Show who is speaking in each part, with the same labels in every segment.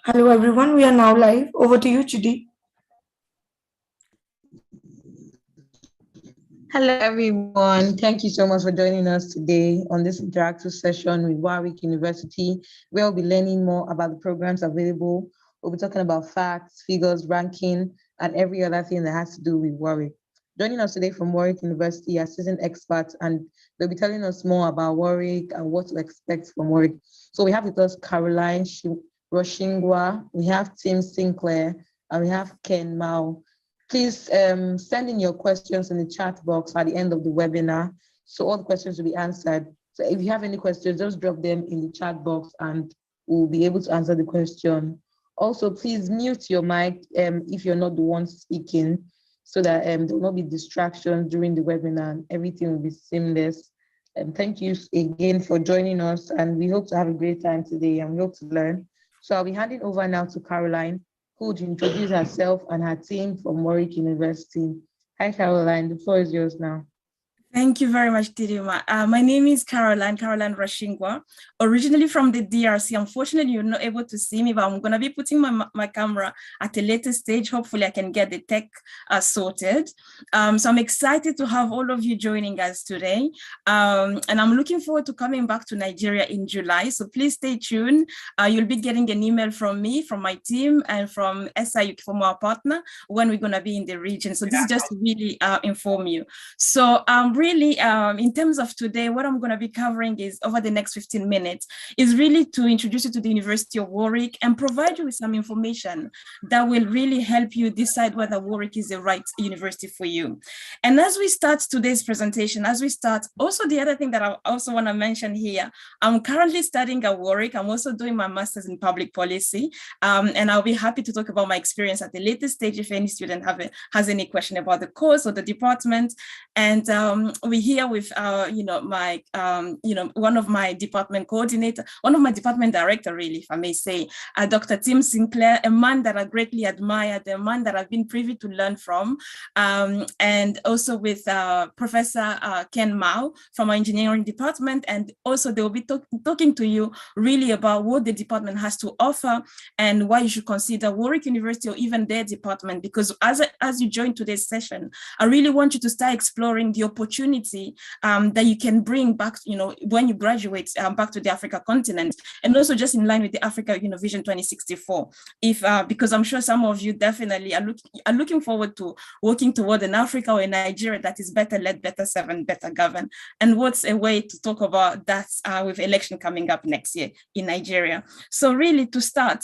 Speaker 1: Hello everyone, we are now live. Over to you, Chidi.
Speaker 2: Hello everyone, thank you so much for joining us today on this interactive session with Warwick University, where we'll be learning more about the programs available. We'll be talking about facts, figures, ranking, and every other thing that has to do with Warwick. Joining us today from Warwick University are seasoned experts, and they'll be telling us more about Warwick and what to expect from Warwick. So we have with us Caroline Roshingwa, we have Tim Sinclair, and we have Ken Mao. Please send in your questions in the chat box at the end of the webinar, so all the questions will be answered. So if you have any questions, just drop them in the chat box and we'll be able to answer the question. Also, please mute your mic if you're not the one speaking, so that there will not be distractions during the webinar and everything will be seamless. Thank you again for joining us, and we hope to have a great time today and we hope to learn. So I'll be handing over now to Caroline, who would introduce herself and her team from Warwick University. Hi, Caroline, the floor is yours now.
Speaker 3: Thank you very much, Tirima. My name is Caroline Rashingwa, originally from the DRC. Unfortunately, you're not able to see me, but I'm going to be putting my camera at a later stage. Hopefully, I can get the tech sorted. So I'm excited to have all of you joining us today. And I'm looking forward to coming back to Nigeria in July. So please stay tuned. You'll be getting an email from me, from my team, and from SIU, from our partner, when we're going to be in the region. So this is just to really inform you. So really, in terms of today, what I'm going to be covering is over the next 15 minutes is really to introduce you to the University of Warwick and provide you with some information that will really help you decide whether Warwick is the right university for you. And as we start today's presentation, also the other thing that I also want to mention here, I'm currently studying at Warwick. I'm also doing my master's in public policy, and I'll be happy to talk about my experience at the later stage if any student has any question about the course or the department. And we're here with, one of my department coordinator, one of my department director, really, if I may say, Dr. Tim Sinclair, a man that I greatly admire, the man that I've been privy to learn from, and also with Professor Ken Mao from our engineering department. And also they will be talking to you really about what the department has to offer and why you should consider Warwick University or even their department, because as you join today's session, I really want you to start exploring the opportunity that you can bring back, when you graduate back to the Africa continent, and also just in line with the Africa Vision 2064. Because I'm sure some of you definitely are looking forward to working toward an Africa or a Nigeria that is better led, better served, and better governed. And what's a way to talk about that with election coming up next year in Nigeria? So really, to start,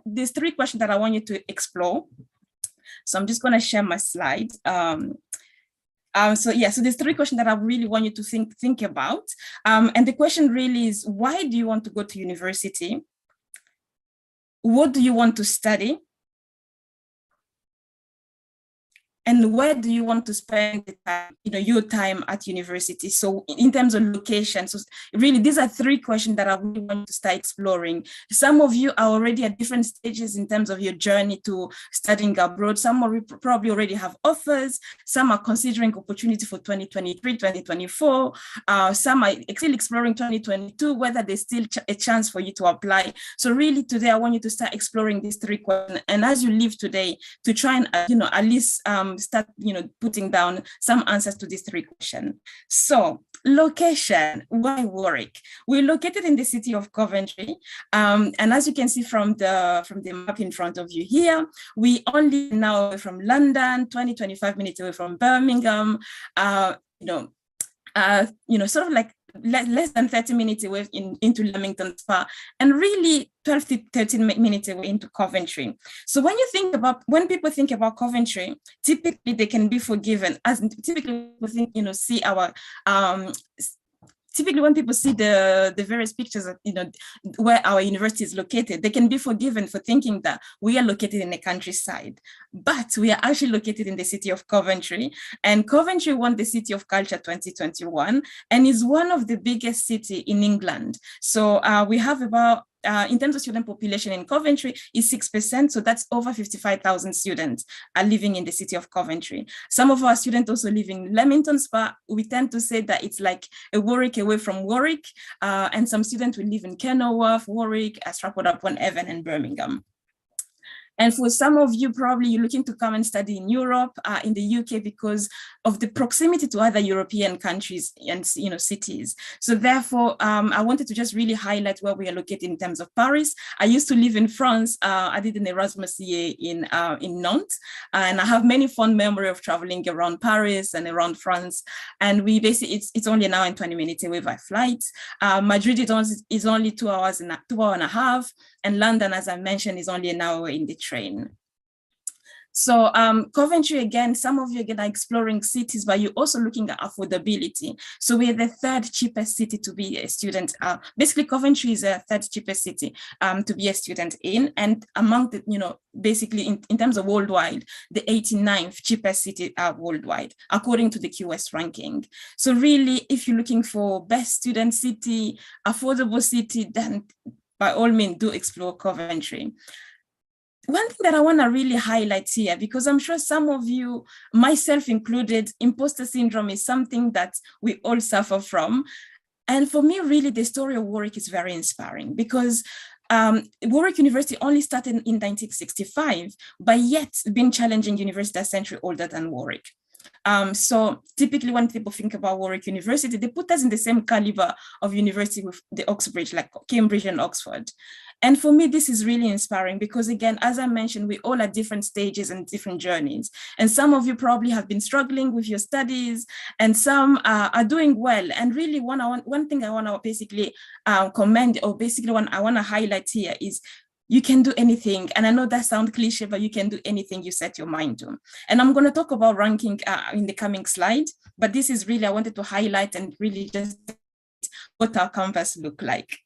Speaker 3: these three questions that I want you to explore. So I'm just going to share my slide. So there's three questions that I really want you to think about. And the question really is, why do you want to go to university? What do you want to study? And where do you want to spend the time, your time at university? So in terms of location, so really these are three questions that I really want to start exploring. Some of you are already at different stages in terms of your journey to studying abroad. Some probably already have offers. Some are considering opportunity for 2023, 2024. Some are still exploring 2022, whether there's still a chance for you to apply. So really today, I want you to start exploring these three questions. And as you leave today, to try and, at least start, putting down some answers to these three questions. So location, why Warwick? We're located in the city of Coventry. And as you can see from the map in front of you here, we only now away from London, 20-25 minutes away from Birmingham, sort of like less than 30 minutes away into Leamington Spa, and really 12 to 13 minutes away into Coventry. So when people think about Coventry, typically they can be forgiven, as typically people think, see our typically when people see the various pictures of, where our university is located, they can be forgiven for thinking that we are located in the countryside, but we are actually located in the city of Coventry. And Coventry won the City of Culture 2021 and is one of the biggest cities in England. So we have about in terms of student population in Coventry is 6%. So that's over 55,000 students are living in the city of Coventry. Some of our students also live in Leamington Spa. We tend to say that it's like a Warwick away from Warwick. And some students will live in Kenilworth, Warwick, Stratford-upon-Avon, and Birmingham. And for some of you, probably you're looking to come and study in Europe, in the UK, because of the proximity to other European countries and cities. So therefore, I wanted to just really highlight where we are located in terms of Paris. I used to live in France. I did an Erasmus year in Nantes, and I have many fond memory of traveling around Paris and around France. And we basically, it's only an hour and 20 minutes away by flight. Madrid is only 2 hours and 2 hours and a half. And London, as I mentioned, is only an hour in the train. So Coventry, again, some of you again are exploring cities, but you're also looking at affordability. So we're the third cheapest city to be a student. Basically, Coventry is a third cheapest city to be a student in. And among the, basically in terms of worldwide, the 89th cheapest city worldwide, according to the QS ranking. So really, if you're looking for best student city, affordable city, then by all means, do explore Coventry. One thing that I want to really highlight here, because I'm sure some of you, myself included, imposter syndrome is something that we all suffer from. And for me, really, the story of Warwick is very inspiring, because Warwick University only started in 1965, but yet been challenging university a century older than Warwick. So typically when people think about Warwick University, they put us in the same caliber of university with the Oxbridge, like Cambridge and Oxford. And for me, this is really inspiring because, again, as I mentioned, we all at different stages and different journeys. And some of you probably have been struggling with your studies, and some are doing well. And really, one thing I want to basically commend, or basically I want to highlight here is you can do anything. And I know that sounds cliche, but you can do anything you set your mind to. And I'm going to talk about ranking in the coming slide, but this is really, I wanted to highlight and really just what our campus look like.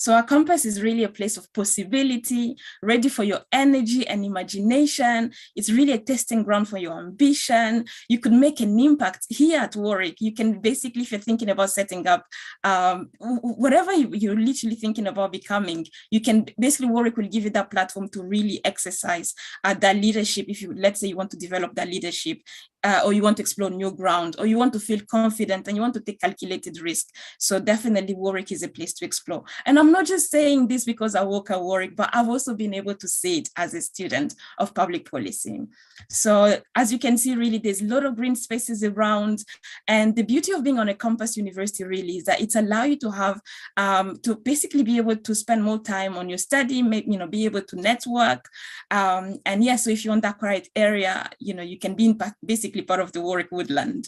Speaker 3: So our campus is really a place of possibility, ready for your energy and imagination. It's really a testing ground for your ambition. You could make an impact here at Warwick. You can basically, if you're thinking about setting up, whatever you're literally thinking about becoming, you can basically, Warwick will give you that platform to really exercise that leadership. If you, let's say you want to develop that leadership, or you want to explore new ground, or you want to feel confident and you want to take calculated risk. So definitely Warwick is a place to explore. And I'm not just saying this because I work at Warwick, but I've also been able to see it as a student of public policy. So as you can see, really, there's a lot of green spaces around. And the beauty of being on a campus university really is that it allows you to have, to basically be able to spend more time on your study, be able to network. And yeah, so if you're on that quiet area, you can be basically part of the Warwick woodland.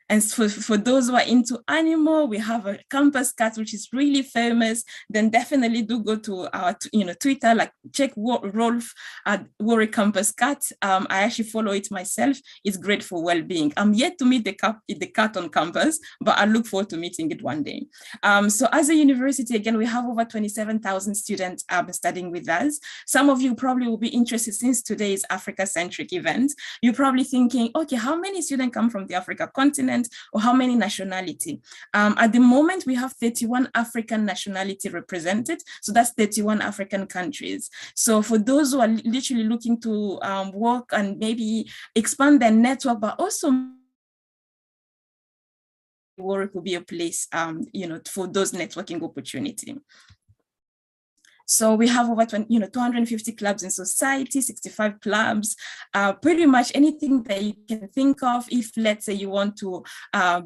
Speaker 3: And for those who are into animal, we have a campus cat, which is really famous. Then definitely do go to our Twitter, like check Rolf at Warwick Campus Cat. I actually follow it myself. It's great for well-being. I'm yet to meet the cat on campus, but I look forward to meeting it one day. So as a university, again, we have over 27,000 students studying with us. Some of you probably will be interested, since today is Africa-centric event. You're probably thinking, okay, how many students come from the Africa continent, or how many nationality? At the moment, we have 31 African nationality represented. So that's 31 African countries. So for those who are literally looking to work and maybe expand their network, but also Warwick will be a place, for those networking opportunity. So we have over 250 clubs in society, 65 clubs, pretty much anything that you can think of. If, let's say, you want to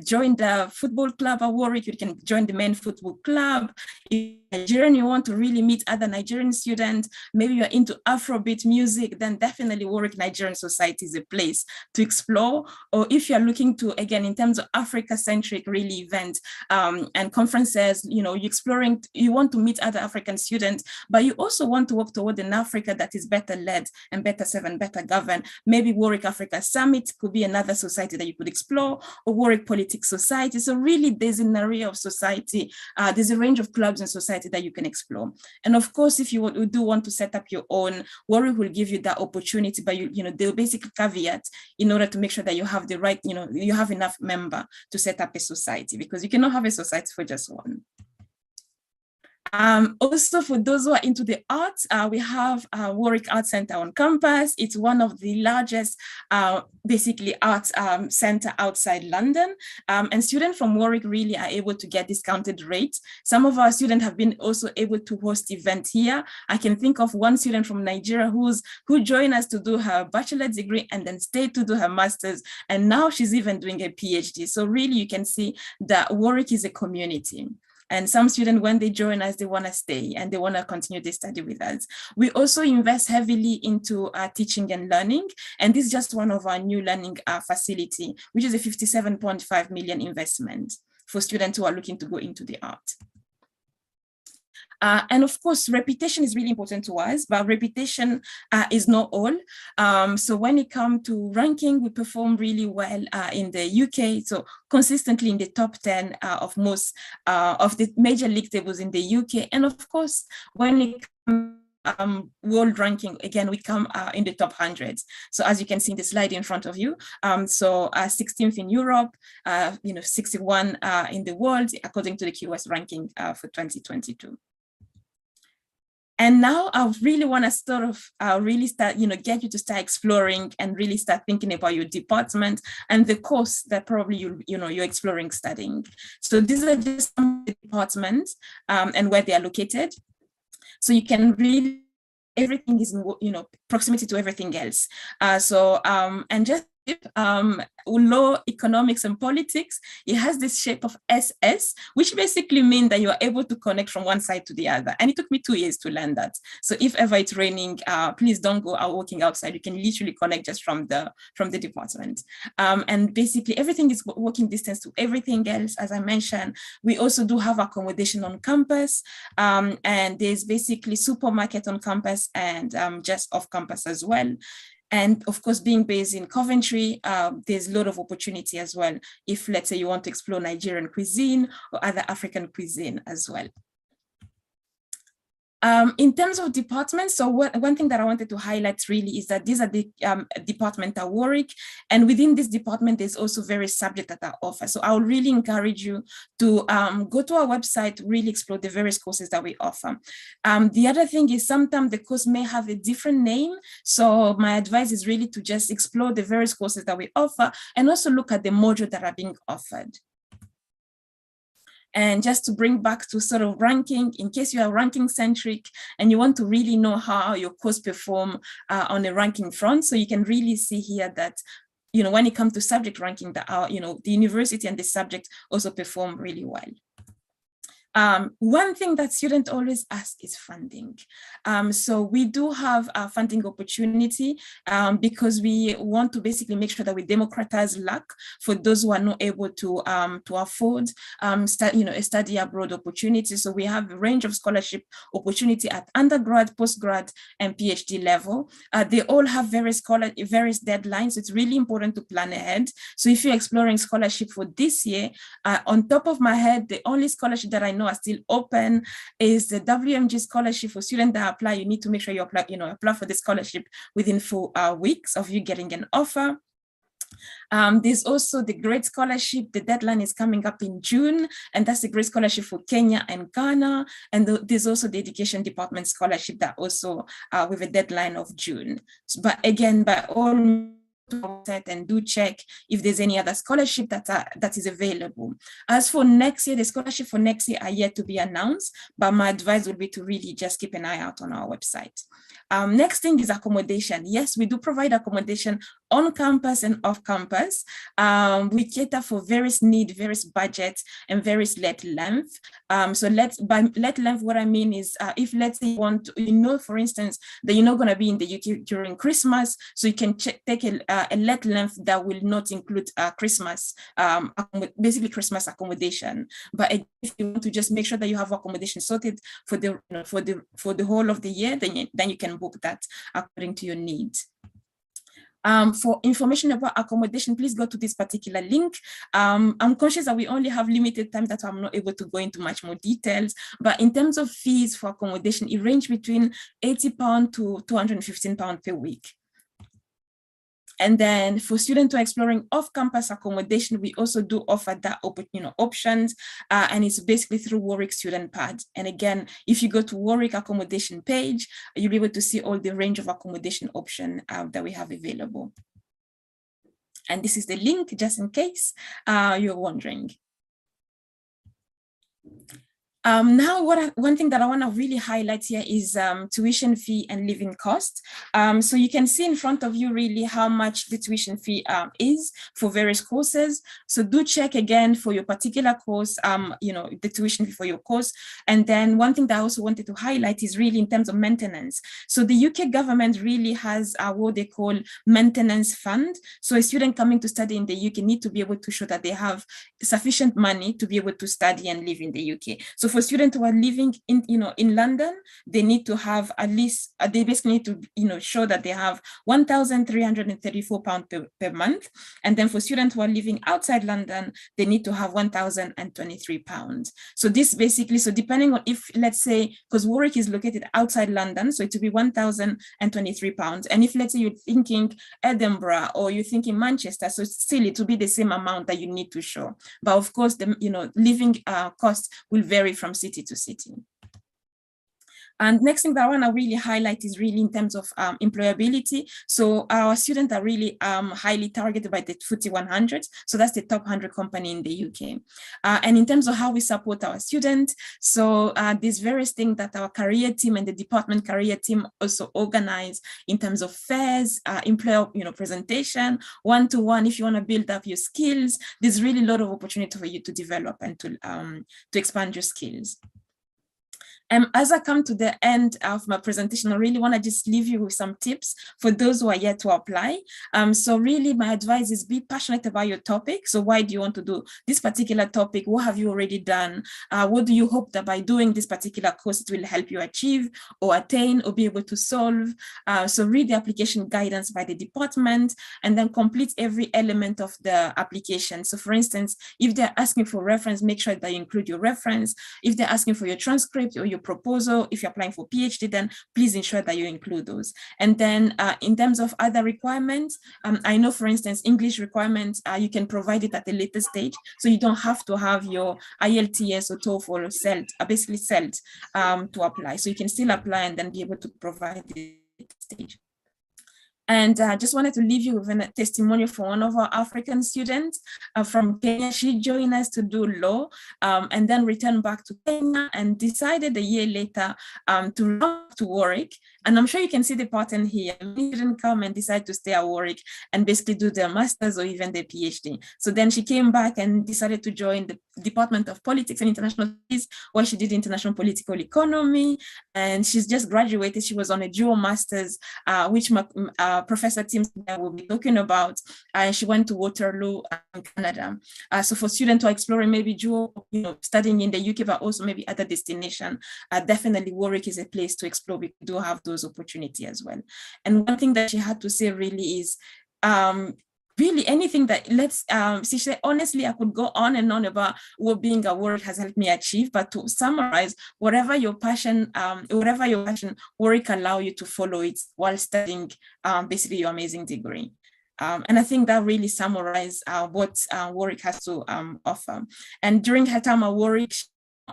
Speaker 3: join the football club at Warwick, you can join the main football club. If Nigerian, you want to really meet other Nigerian students, maybe you're into Afrobeat music, then definitely Warwick Nigerian Society is a place to explore. Or if you're looking to, again, in terms of Africa-centric really events and conferences, you're exploring, you want to meet other African students, but you also want to work toward an Africa that is better led and better served and better governed. Maybe Warwick Africa Summit could be another society that you could explore, or Warwick Politics Society. So really there's an area of society, there's a range of clubs and society that you can explore. And of course, if you do want to set up your own, Warwick will give you that opportunity, but they'll basically caveat in order to make sure that you have the right, you have enough member to set up a society, because you cannot have a society for just one. Also, for those who are into the arts, we have Warwick Arts Center on campus. It's one of the largest, basically, arts center outside London. And students from Warwick really are able to get discounted rates. Some of our students have been also able to host events here. I can think of one student from Nigeria who joined us to do her bachelor's degree and then stayed to do her master's. And now she's even doing a PhD. So really, you can see that Warwick is a community. And some students, when they join us, they want to stay and they want to continue their study with us. We also invest heavily into teaching and learning. And this is just one of our new learning facility, which is a 57.5 million investment for students who are looking to go into the art. And of course, reputation is really important to us, but reputation is not all. So when it comes to ranking, we perform really well in the UK, so consistently in the top 10 of most of the major league tables in the UK. And of course, when it comes world ranking, again, we come in the top 100. So as you can see in the slide in front of you, 16th in Europe, 61 in the world, according to the QS ranking for 2022. And now I really want to sort of really start, get you to start exploring and really start thinking about your department and the course that probably you're exploring studying. So these are just some departments and where they are located. So you can really, everything is, proximity to everything else. And just law, economics, and politics, it has this shape of SS, which basically means that you are able to connect from one side to the other. And it took me 2 years to learn that. So if ever it's raining, please don't go out walking outside. You can literally connect just from the department. And basically everything is walking distance to everything else. As I mentioned, we also do have accommodation on campus, and there's basically supermarket on campus and just off campus as well. And of course, being based in Coventry, there's a lot of opportunity as well, if let's say you want to explore Nigerian cuisine or other African cuisine as well. In terms of departments, so one thing that I wanted to highlight really is that these are the department at Warwick, and within this department, there's also various subjects that are offered. So I would really encourage you to go to our website, really explore the various courses that we offer. The other thing is sometimes the course may have a different name. So my advice is really to just explore the various courses that we offer and also look at the modules that are being offered. And just to bring back to sort of ranking, in case you are ranking centric and you want to really know how your course perform on the ranking front, so you can really see here that, when it comes to subject ranking, that the university and the subject also perform really well. One thing that students always ask is funding. So we do have a funding opportunity because we want to basically make sure that we democratize luck for those who are not able to afford a study abroad opportunity. So we have a range of scholarship opportunity at undergrad, postgrad, and PhD level. They all have various deadlines. So it's really important to plan ahead. So if you're exploring scholarship for this year, on top of my head, the only scholarship that I know are still open is the WMG scholarship for students that apply. You need to make sure you apply for the scholarship within 4 weeks of you getting an offer. There's also the Great Scholarship. The deadline is coming up in June, and that's the Great Scholarship for Kenya and Ghana. And there's also the Education Department Scholarship that also with a deadline of June. But again, by all and do check if there's any other scholarship that is available. As for next year, the scholarship for next year are yet to be announced, but my advice would be to really just keep an eye out on our website. Next thing is accommodation. Yes, we do provide accommodation on campus and off campus. We cater for various needs, various budgets, and various let length. So by let length, what I mean is if let's say you want to, for instance, that you're not going to be in the UK during Christmas, so you can take a a let length that will not include Christmas, basically Christmas accommodation. But if you want to just make sure that you have accommodation sorted for the for the whole of the year, then you can book that according to your needs. For information about accommodation, please go to this particular link. I'm conscious that we only have limited time, that I'm not able to go into much more details, but in terms of fees for accommodation, it ranges between £80 to £215 per week. And then for students who are exploring off-campus accommodation, we also do offer that options, and it's basically through Warwick Student Pad. And again, if you go to Warwick accommodation page, you'll be able to see all the range of accommodation options that we have available. And this is the link, just in case you're wondering. Now, one thing that I want to really highlight here is tuition fee and living cost. So you can see in front of you really how much the tuition fee is for various courses. So do check again for your particular course, the tuition fee for your course. And then one thing that I also wanted to highlight is really in terms of maintenance. So the UK government really has what they call maintenance fund. So a student coming to study in the UK need to be able to show that they have sufficient money to be able to study and live in the UK. So for students who are living in London, they need to have at least, they basically need to show that they have £1,334 per month. And then for students who are living outside London, they need to have £1,023. So this basically, so depending on if, let's say, because Warwick is located outside London, so it will be £1,023. And if, let's say, you're thinking Edinburgh or you're thinking Manchester, so still it will be the same amount that you need to show. But of course, the living costs will vary from city to city. And next thing that I want to really highlight is really in terms of employability. So our students are really highly targeted by the FTSE 100. So that's the top 100 company in the UK. And in terms of how we support our students, so there's various things that our career team and the department career team also organize in terms of fairs, employer presentation, one-to-one. If you want to build up your skills, there's really a lot of opportunity for you to develop and to expand your skills. As I come to the end of my presentation, I really want to just leave you with some tips for those who are yet to apply. So really my advice is be passionate about your topic. So why do you want to do this particular topic? What have you already done? What do you hope that by doing this particular course, it will help you achieve or attain or be able to solve? So read the application guidance by the department and then complete every element of the application. So for instance, if they're asking for reference, make sure that you include your reference. If they're asking for your transcript or your proposal, if you're applying for PhD, then please ensure that you include those. And then in terms of other requirements, I know, for instance, English requirements, you can provide it at a later stage. So you don't have to have your IELTS or TOEFL or CELT, basically CELT to apply. So you can still apply and then be able to provide it at the stage. And I just wanted to leave you with a testimonial from one of our African students from Kenya. She joined us to do law and then returned back to Kenya and decided a year later to run to Warwick. And I'm sure you can see the pattern here. Many didn't come and decide to stay at Warwick and basically do their master's or even their PhD. So then she came back and decided to join the Department of Politics and International Studies, where she did international political economy. And she's just graduated. She was on a dual master's, which Professor Tim will be talking about. She went to Waterloo, Canada. So for students who are exploring maybe dual, studying in the UK, but also maybe other destination, definitely Warwick is a place to explore. We do have those opportunities as well. And one thing that she had to say really is, really anything that she said, honestly, I could go on and on about what being a Warwick has helped me achieve, but to summarize, whatever your passion, Warwick allow you to follow it while studying basically your amazing degree. And I think that really summarizes what Warwick has to offer. And during her time at Warwick,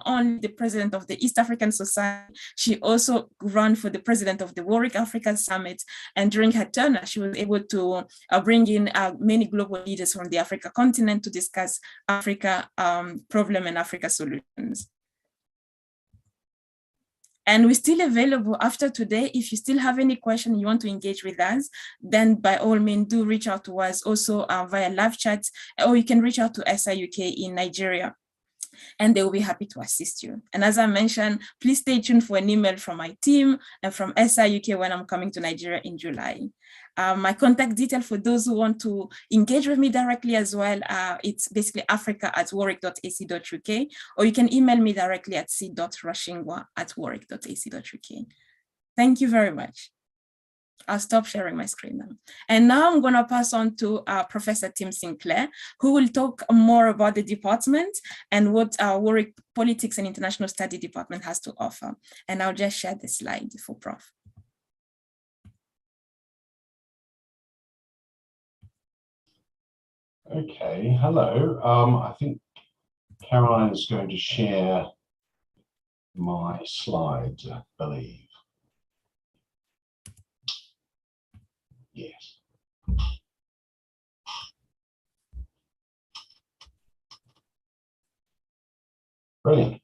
Speaker 3: only the president of the East African Society, she also ran for the president of the Warwick Africa Summit. And during her tenure, she was able to bring in many global leaders from the Africa continent to discuss Africa problem and Africa solutions. And we're still available after today. If you still have any question, you want to engage with us, then by all means do reach out to us also via live chat, or you can reach out to SIUK in Nigeria. and they will be happy to assist you. And as I mentioned, please stay tuned for an email from my team and from SI UK when I'm coming to Nigeria in July. My contact detail for those who want to engage with me directly as well, it's basically africa@warwick.ac.uk, or you can email me directly at c.rushingwa@warwick.ac.uk. Thank you very much. I'll stop sharing my screen now. And now I'm going to pass on to Professor Tim Sinclair, who will talk more about the department and what our Warwick Politics and International Study Department has to offer. And I'll just share the slide for Prof.
Speaker 4: Okay, hello. I think Caroline is going to share my slides, I believe. Yes. Brilliant.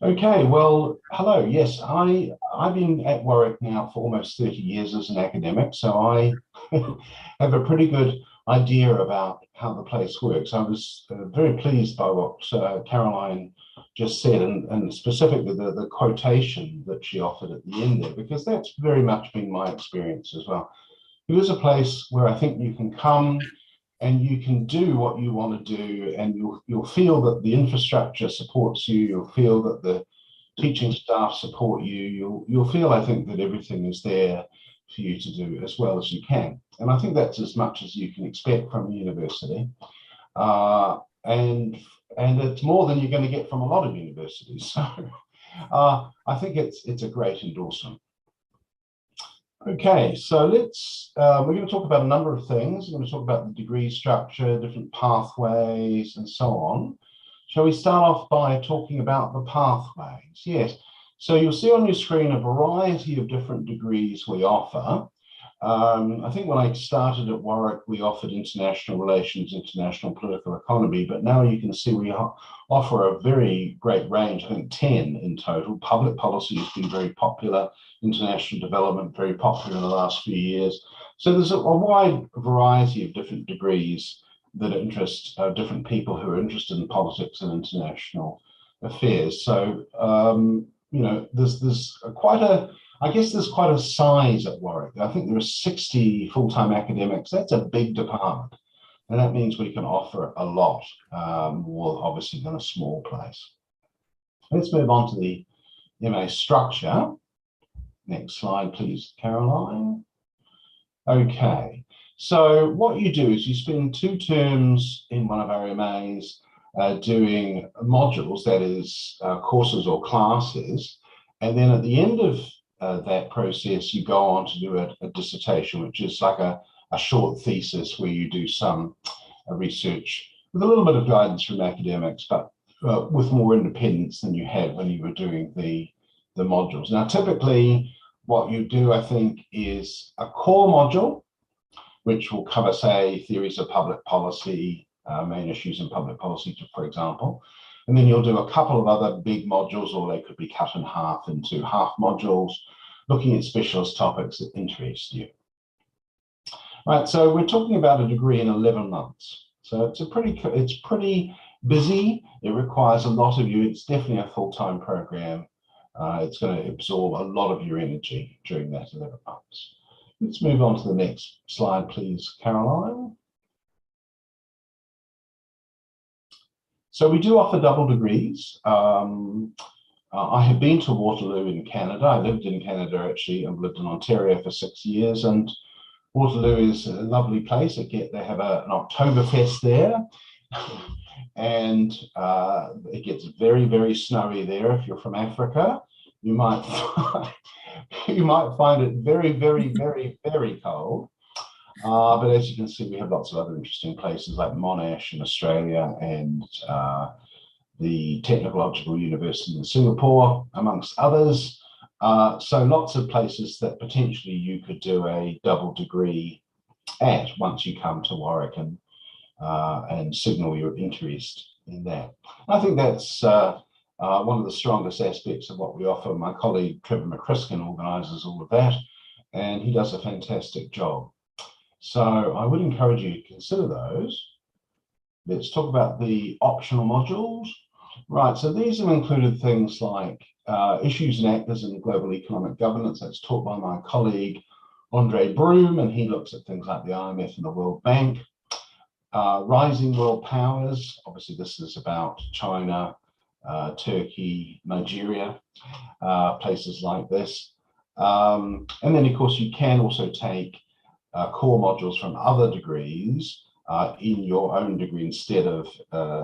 Speaker 4: Okay, well, hello. Yes, I've been at Warwick now for almost 30 years as an academic, so I have a pretty good idea about how the place works. I was very pleased by what Caroline just said, and specifically the quotation that she offered at the end there, because that's very much been my experience as well. It is a place where I think you can come and you can do what you want to do, and you'll feel that the infrastructure supports you. You'll feel that the teaching staff support you. You'll feel, I think, that everything is there for you to do as well as you can. And I think that's as much as you can expect from a university. And it's more than you're going to get from a lot of universities. So I think it's a great endorsement. Okay, so we're going to talk about a number of things. We're going to talk about the degree structure, different pathways, and so on. Shall we start off by talking about the pathways? Yes, so you'll see on your screen a variety of different degrees we offer. I think when I started at Warwick, we offered international relations, international political economy, but now you can see we offer a very great range, I think 10 in total. Public policy has been very popular, international development very popular in the last few years. So there's a wide variety of different degrees that interest different people who are interested in politics and international affairs. So, you know, there's quite a size at Warwick. I think there are 60 full-time academics. That's a big department. And that means we can offer a lot more, obviously, than a small place. Let's move on to the MA structure. Next slide, please, Caroline. Okay, so what you do is you spend 2 terms in one of our MAs doing modules, that is courses or classes. And then at the end of that process, you go on to do a dissertation, which is like a short thesis where you do some research with a little bit of guidance from academics, but with more independence than you had when you were doing the modules. Now, typically what you do, I think, is a core module, which will cover, say, theories of public policy, main issues in public policy, for example. And then you'll do a couple of other big modules, or they could be cut in half into half modules, looking at specialist topics that interest you. Right, so we're talking about a degree in 11 months. So it's pretty busy. It requires a lot of you. It's definitely a full-time program. It's going to absorb a lot of your energy during that 11 months. Let's move on to the next slide, please, Caroline. So we do offer double degrees. I have been to Waterloo in Canada. I lived in Canada, actually. I've lived in Ontario for 6 years, and Waterloo is a lovely place. They have an Oktoberfest there, and it gets very, very snowy there. If you're from Africa, you might find it very, very, very, very cold. But as you can see, we have lots of other interesting places like Monash in Australia, and the Technological University in Singapore, amongst others. So lots of places that potentially you could do a double degree at once you come to Warwick and signal your interest in that. I think that's one of the strongest aspects of what we offer. My colleague Trevor McCriskin organises all of that, and he does a fantastic job. So I would encourage you to consider those. Let's talk about the optional modules. Right, so these have included things like issues and actors in global economic governance. That's taught by my colleague, Andre Broom, and he looks at things like the IMF and the World Bank. Rising world powers, obviously this is about China, Turkey, Nigeria, places like this. And then of course you can also take core modules from other degrees in your own degree instead of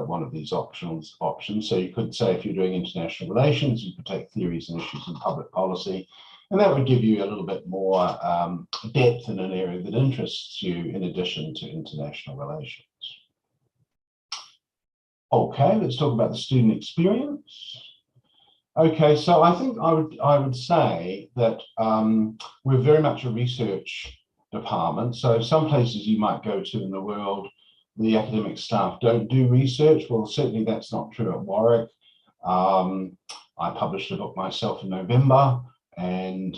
Speaker 4: one of these options. So you could say if you're doing international relations, you could take theories and issues in public policy, and that would give you a little bit more depth in an area that interests you in addition to international relations. Okay, let's talk about the student experience. Okay, so I think I would say that we're very much a research department. So some places you might go to in the world, the academic staff don't do research. Well, certainly that's not true at Warwick. I published a book myself in November, and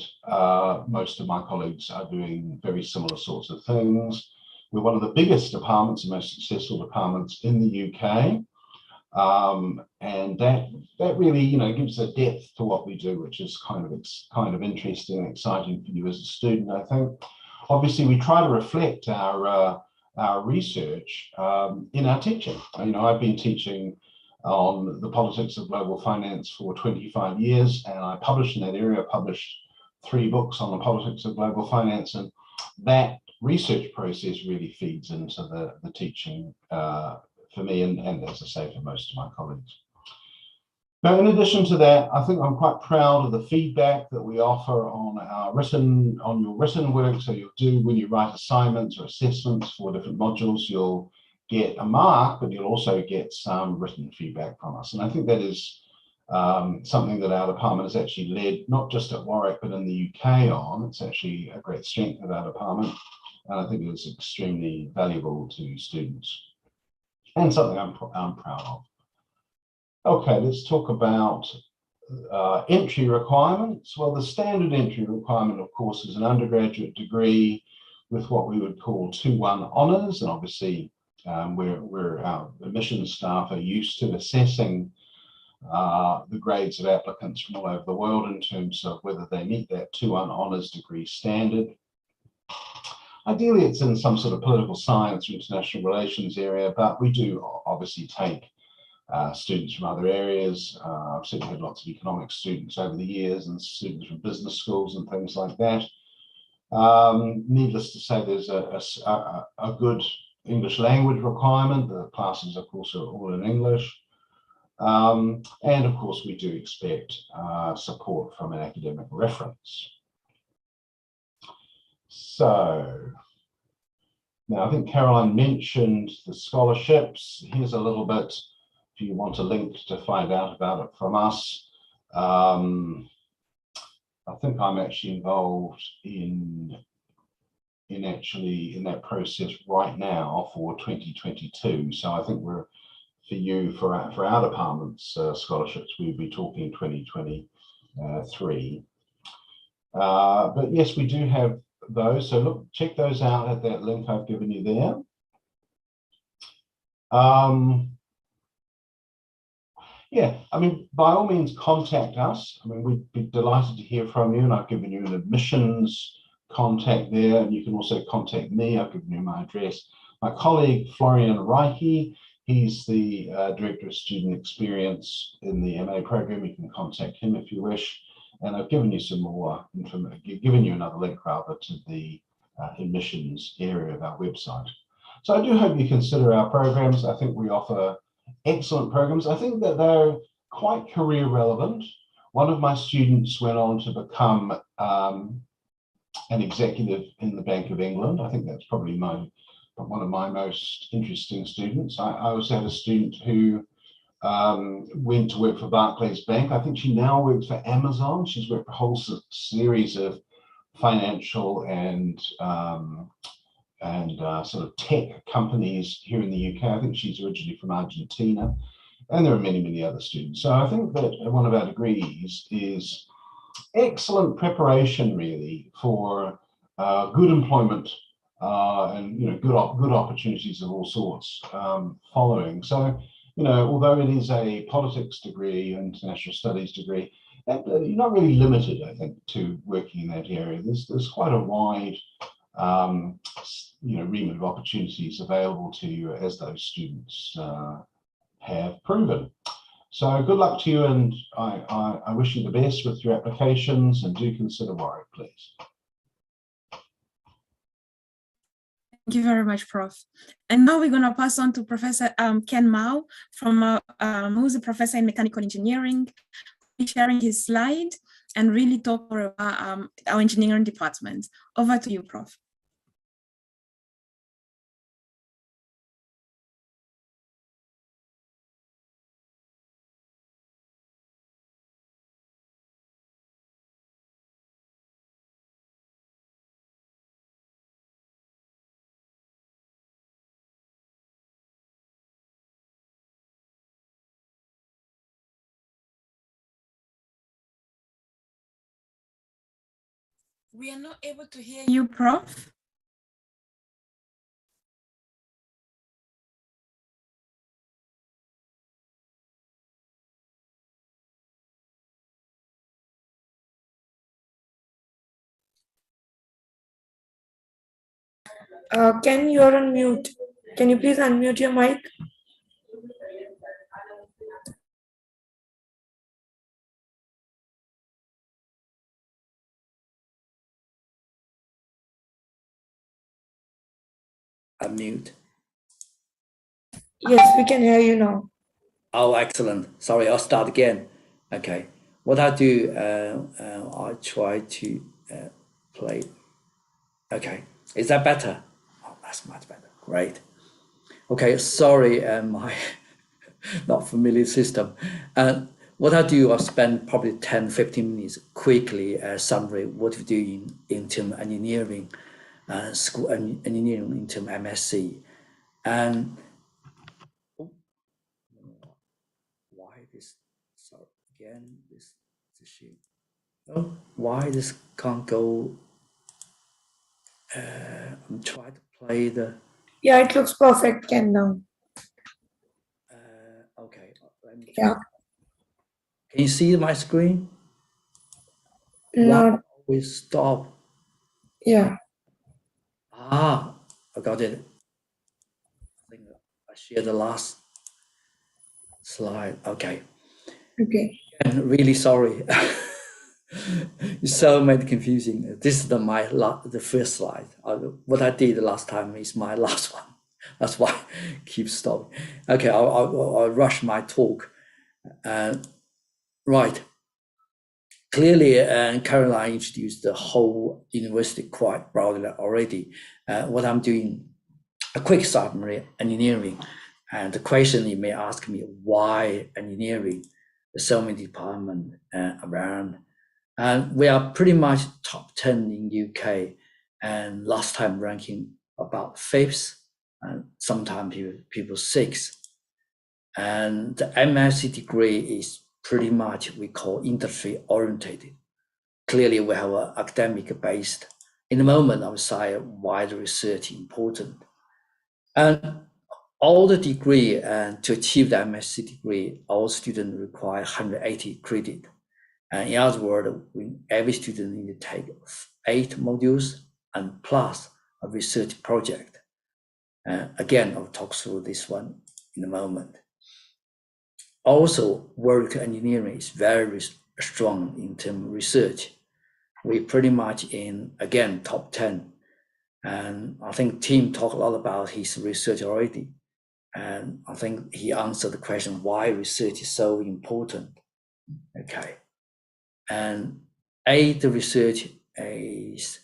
Speaker 4: most of my colleagues are doing very similar sorts of things. We're one of the biggest departments and most successful departments in the UK. And that really, you know, gives a depth to what we do, which is kind of interesting and exciting for you as a student, I think. Obviously, we try to reflect our research in our teaching. You know, I've been teaching on the politics of global finance for 25 years, and I published in that area. I published 3 books on the politics of global finance, and that research process really feeds into the teaching for me and as I say, for most of my colleagues. Now, in addition to that, I think I'm quite proud of the feedback that we offer on your written work. So you'll do, when you write assignments or assessments for different modules, you'll get a mark, but you'll also get some written feedback from us. And I think that is something that our department has actually led, not just at Warwick, but in the UK on. It's actually a great strength of our department. And I think it is extremely valuable to students and something I'm proud of. Okay, let's talk about entry requirements. Well, the standard entry requirement, of course, is an undergraduate degree with what we would call 2-1 honours. And obviously, our admissions staff are used to assessing the grades of applicants from all over the world in terms of whether they meet that 2-1 honours degree standard. Ideally, it's in some sort of political science or international relations area, but we do obviously take students from other areas. I've certainly had lots of economics students over the years and students from business schools and things like that. Needless to say, there's a good English language requirement. The classes, of course, are all in English. And of course, we do expect support from an academic reference. So, now I think Caroline mentioned the scholarships. Here's a little bit, if you want a link to find out about it from us. I think I'm actually involved in that process right now for 2022. So I think we're, for our department's scholarships, we'll be talking 2023. But yes, we do have those. So look, check those out at that link I've given you there. Yeah, I mean, by all means, contact us. I mean, we'd be delighted to hear from you, and I've given you an admissions contact there, and you can also contact me. I've given you my address. My colleague, Florian Reicke, he's the Director of Student Experience in the MA program. You can contact him if you wish. And I've given you some more information, given you another link rather to the admissions area of our website. So I do hope you consider our programs. I think we offer excellent programs. I think that they're quite career relevant. One of my students went on to become an executive in the Bank of England. I think that's probably one of my most interesting students. I also had a student who went to work for Barclays Bank. I think she now works for Amazon. She's worked for a whole series of financial and sort of tech companies here in the UK. I think she's originally from Argentina, and there are many, many other students. So I think that one of our degrees is excellent preparation, really, for good employment and good opportunities of all sorts following. So you know, although it is a politics degree, international studies degree, you're not really limited, I think, to working in that area. There's quite a wide, you know, remit of opportunities available to you, as those students have proven. So good luck to you, and I wish you the best with your applications, and do consider Warwick, please.
Speaker 3: Thank you very much, Prof. And now we're going to pass on to Professor Ken Mao, who's a professor in mechanical engineering, sharing his slide and really talk more about our engineering department. Over to you, Prof. We are not able to hear you, Prof.
Speaker 1: Ken, you're on mute. Can you please unmute your mic?
Speaker 5: Unmute.
Speaker 1: Yes, we can hear you now.
Speaker 5: Oh, excellent. Sorry, I'll start again. Okay. What I do, I try to play. Okay. Is that better? Oh, that's much better. Great. Okay. Sorry, my not familiar system. What I do, I spend probably 10, 15 minutes quickly summary what we do in terms of engineering, school engineering in terms of MSc. And why this, sorry, again, this sheet. Oh, why this can't go, I'm trying to play the,
Speaker 1: Yeah, it looks perfect, Ken, now.
Speaker 5: okay. Let me
Speaker 1: Yeah.
Speaker 5: Can you see my screen?
Speaker 1: Not,
Speaker 5: Why always stop?
Speaker 1: yeah.
Speaker 5: Ah, I got it. I think I shared the last slide. Okay.
Speaker 1: Okay.
Speaker 5: And really sorry. It's so many confusing. This is the first slide. What I did the last time is my last one. That's why I keep stopping. Okay, I'll rush my talk. Right. Clearly, Caroline introduced the whole university quite broadly already. What I'm doing, a quick summary, engineering. And the question you may ask me, why engineering? There's so many departments around. And we are pretty much top 10 in UK, and last time ranking about 5th, and sometimes people 6th. And the MSc degree is pretty much we call industry oriented. Clearly, we have an academic based. In the moment, I would say wide research important. And all the degree to achieve the MSc degree, all students require 180 credit. And in other words, every student need to take 8 modules and plus a research project. Again, I'll talk through this one in a moment. Also, Warwick engineering is very strong in terms of research. We pretty much in, again, top 10. And I think Tim talked a lot about his research already. And I think he answered the question why research is so important. Okay. And the research is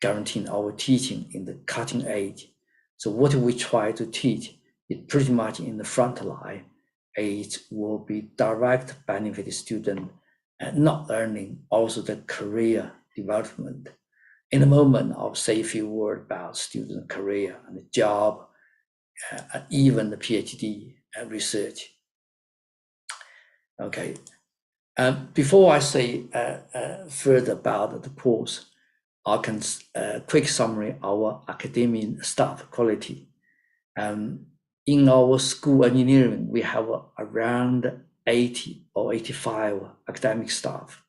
Speaker 5: guaranteeing our teaching in the cutting edge. So what we try to teach is pretty much in the front line. It will be direct benefit the student and not learning, also the career development. In a moment, I'll say a few words about student career and the job, and even the PhD research. Okay. Before I say further about the course, I can quick summary our academic staff quality. In in our school engineering, we have around 80 or 85 academic staff,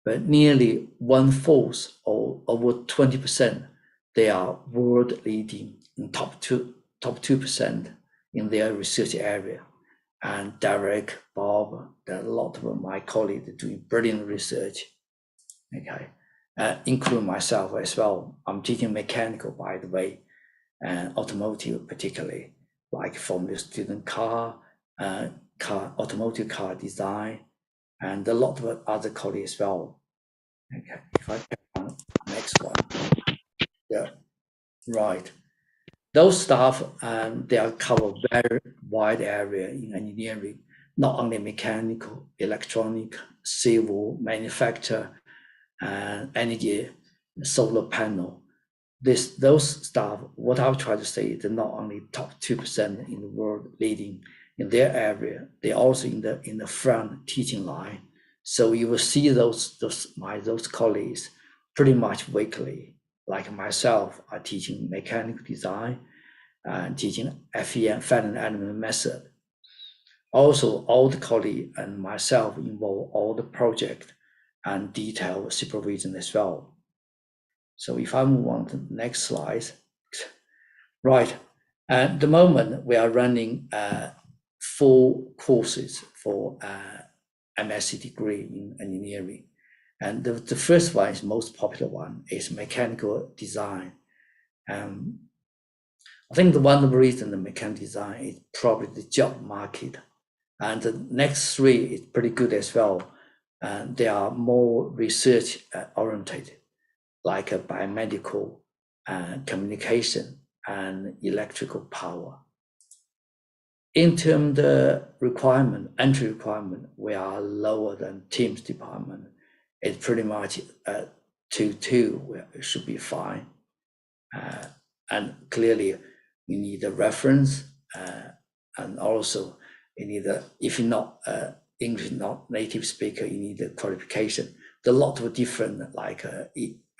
Speaker 5: but nearly 1/4 or over 20%, they are world leading in top 2% in their research area. And Derek, Bob, a lot of my colleagues doing brilliant research, okay, including myself as well. I'm teaching mechanical, by the way, and automotive particularly, like from the student car, automotive car design, and a lot of other colleagues as well. Okay, if I pick on next one, yeah, right. Those staff, they are cover very wide area in engineering, not only mechanical, electronic, civil, manufacture, energy, solar panel. Those staff, what I'll try to say, they're not only top 2% in the world leading in their area, they're also in the front teaching line. So you will see those colleagues pretty much weekly. Like myself, I teaching mechanical design and teaching FEM, finite element method. Also, all the colleagues and myself involve all the project and detailed supervision as well. So if I move on to the next slide, right. At the moment, we are running 4 courses for MSc degree in engineering. And the first one is most popular one is mechanical design. I think the one of the reasons the mechanical design is probably the job market. And the next 3 is pretty good as well. And they are more research oriented, like biomedical, communication, and electrical power. In terms of the requirement, entry requirement, we are lower than Tim's department. It's pretty much 2-2, it should be fine. And clearly, you need a reference, and also you need if you're not English not native speaker, you need a qualification. There are a lot of different like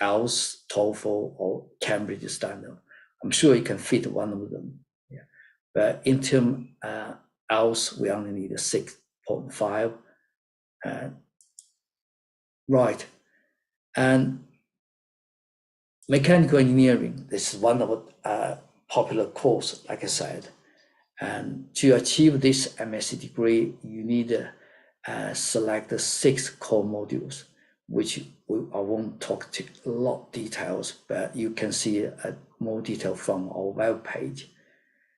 Speaker 5: IELTS, TOEFL, or Cambridge standard. I'm sure you can fit one of them. Yeah, but in terms IELTS, we only need a 6.5. Right, and mechanical engineering, this is one of popular course, like I said. And to achieve this MSc degree, you need to select the 6 core modules, which I won't talk to a lot details, but you can see more detail from our web page.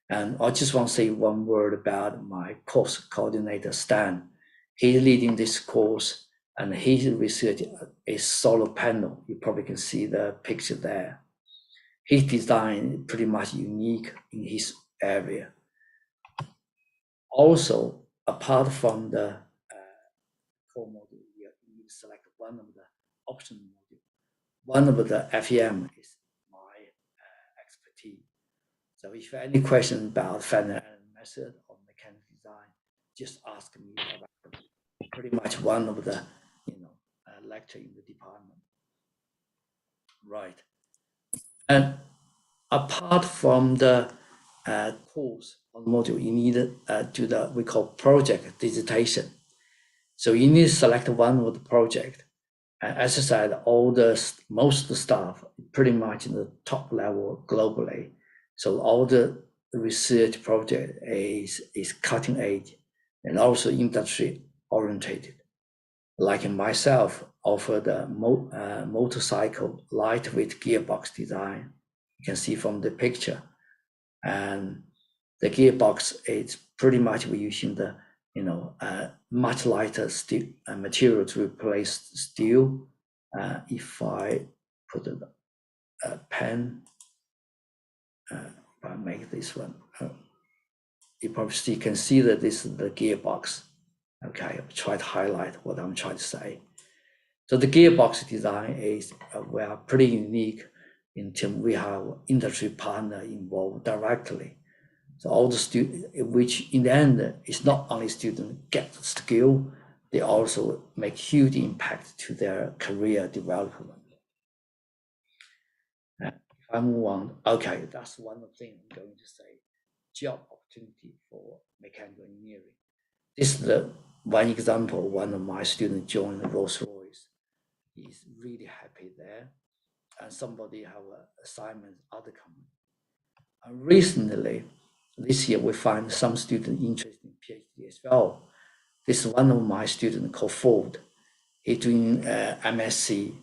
Speaker 5: And I just want to say one word about my course coordinator, Stan. He's leading this course, and his research is solar panel. You probably can see the picture there. His design is pretty much unique in his area. Also, apart from the core module, you need to select one of the optional module. One of the FEM is my expertise. So if you have any questions about finite element method or mechanical design, just ask me about it. Pretty much one of the lecture in the department. Right. And apart from the course or module, you need to do the we call project dissertation. So you need to select one of the project. As I said, most of the staff pretty much in the top level globally. So all the research project is cutting edge and also industry orientated. Like myself, offer the motorcycle lightweight gearbox design. You can see from the picture, and the gearbox is pretty much we're using the much lighter steel material to replace steel. If I put a pen, if I make this one, you probably can see that this is the gearbox. Okay, I'll try to highlight what I'm trying to say. So the gearbox design is we are pretty unique in terms we have industry partner involved directly. So all the students, which in the end is not only students get the skill, they also make huge impact to their career development. If I move on, okay, that's one of the things I'm going to say. Job opportunity for mechanical engineering. This is the one example. One of my students joined Rolls-Royce. He's really happy there. And somebody have an assignment other company. And recently, this year, we find some students interested in PhD as well. This is one of my students called Ford. He's doing MSc.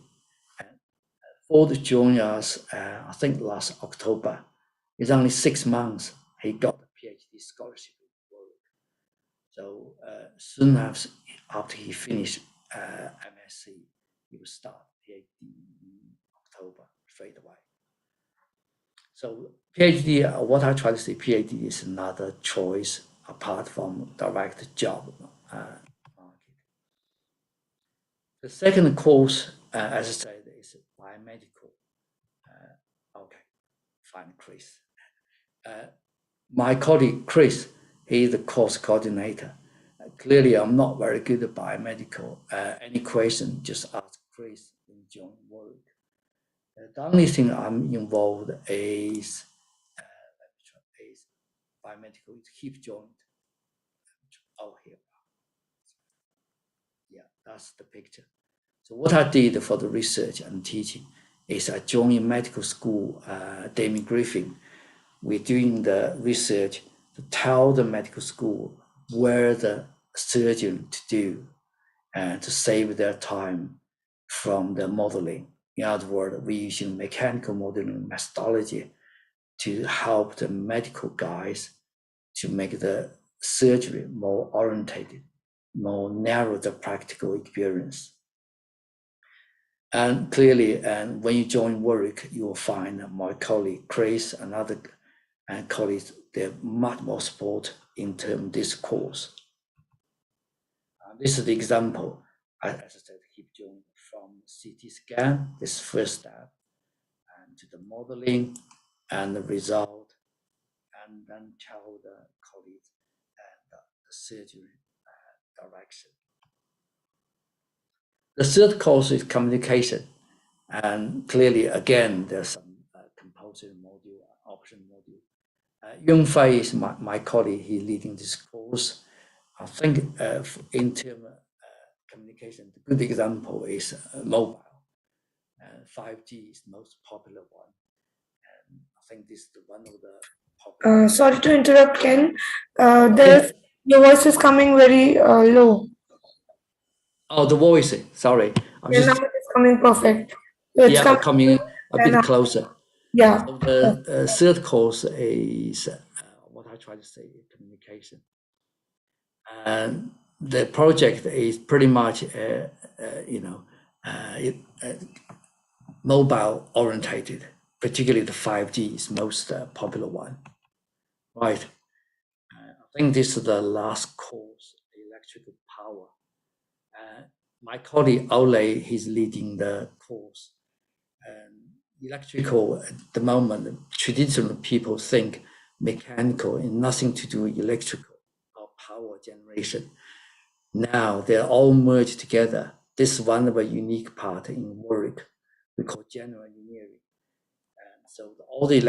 Speaker 5: Ford joined us, I think last October. It's only 6 months. He got a PhD scholarship in Warwick. So soon after he finished MSc, he will start PhD in October straight away. So PhD, what I try to say, PhD is another choice apart from direct job market. The second course, as I said, is biomedical. Okay, fine, Chris. My colleague Chris, he's the course coordinator. Clearly, I'm not very good at biomedical. Any question, just ask Chris when you join Warwick. The only thing I'm involved is biomedical, is hip joint. Oh, here. Yeah, that's the picture. So what I did for the research and teaching is I joined medical school, Damien Griffin. We're doing the research to tell the medical school where the surgeon to do and to save their time from the modeling. In other words, we're using mechanical modeling methodology to help the medical guys to make the surgery more orientated, more narrow the practical experience. And clearly, and when you join Warwick, you will find my colleague Chris and other colleagues, they're much more support in terms of this course. This is the example, as I said, hip joint from CT scan, this first step, and to the modeling and the result, and then tell the colleagues and the surgery direction. The third course is communication. And clearly, again, there's some compulsory module, option module. Yunfei is my colleague, he's leading this course. I think in terms of communication, the good example is mobile. 5G is the most popular one. And I think this is one of the popular.
Speaker 1: Sorry to interrupt, Ken. Your voice is coming very low.
Speaker 5: Oh, the voice, sorry.
Speaker 1: Now it's coming perfect. So it's
Speaker 5: coming a bit closer.
Speaker 1: Yeah.
Speaker 5: So the third course is what I try to say, communication. And the project is pretty much, mobile orientated, particularly the 5G is most popular one, right? I think this is the last course, electrical power. My colleague Ole, he's leading the course. Electrical at the moment, traditionally people think mechanical and nothing to do with electrical or power generation. Now they're all merged together. This is one of a unique part in Warwick we call general engineering. And so all the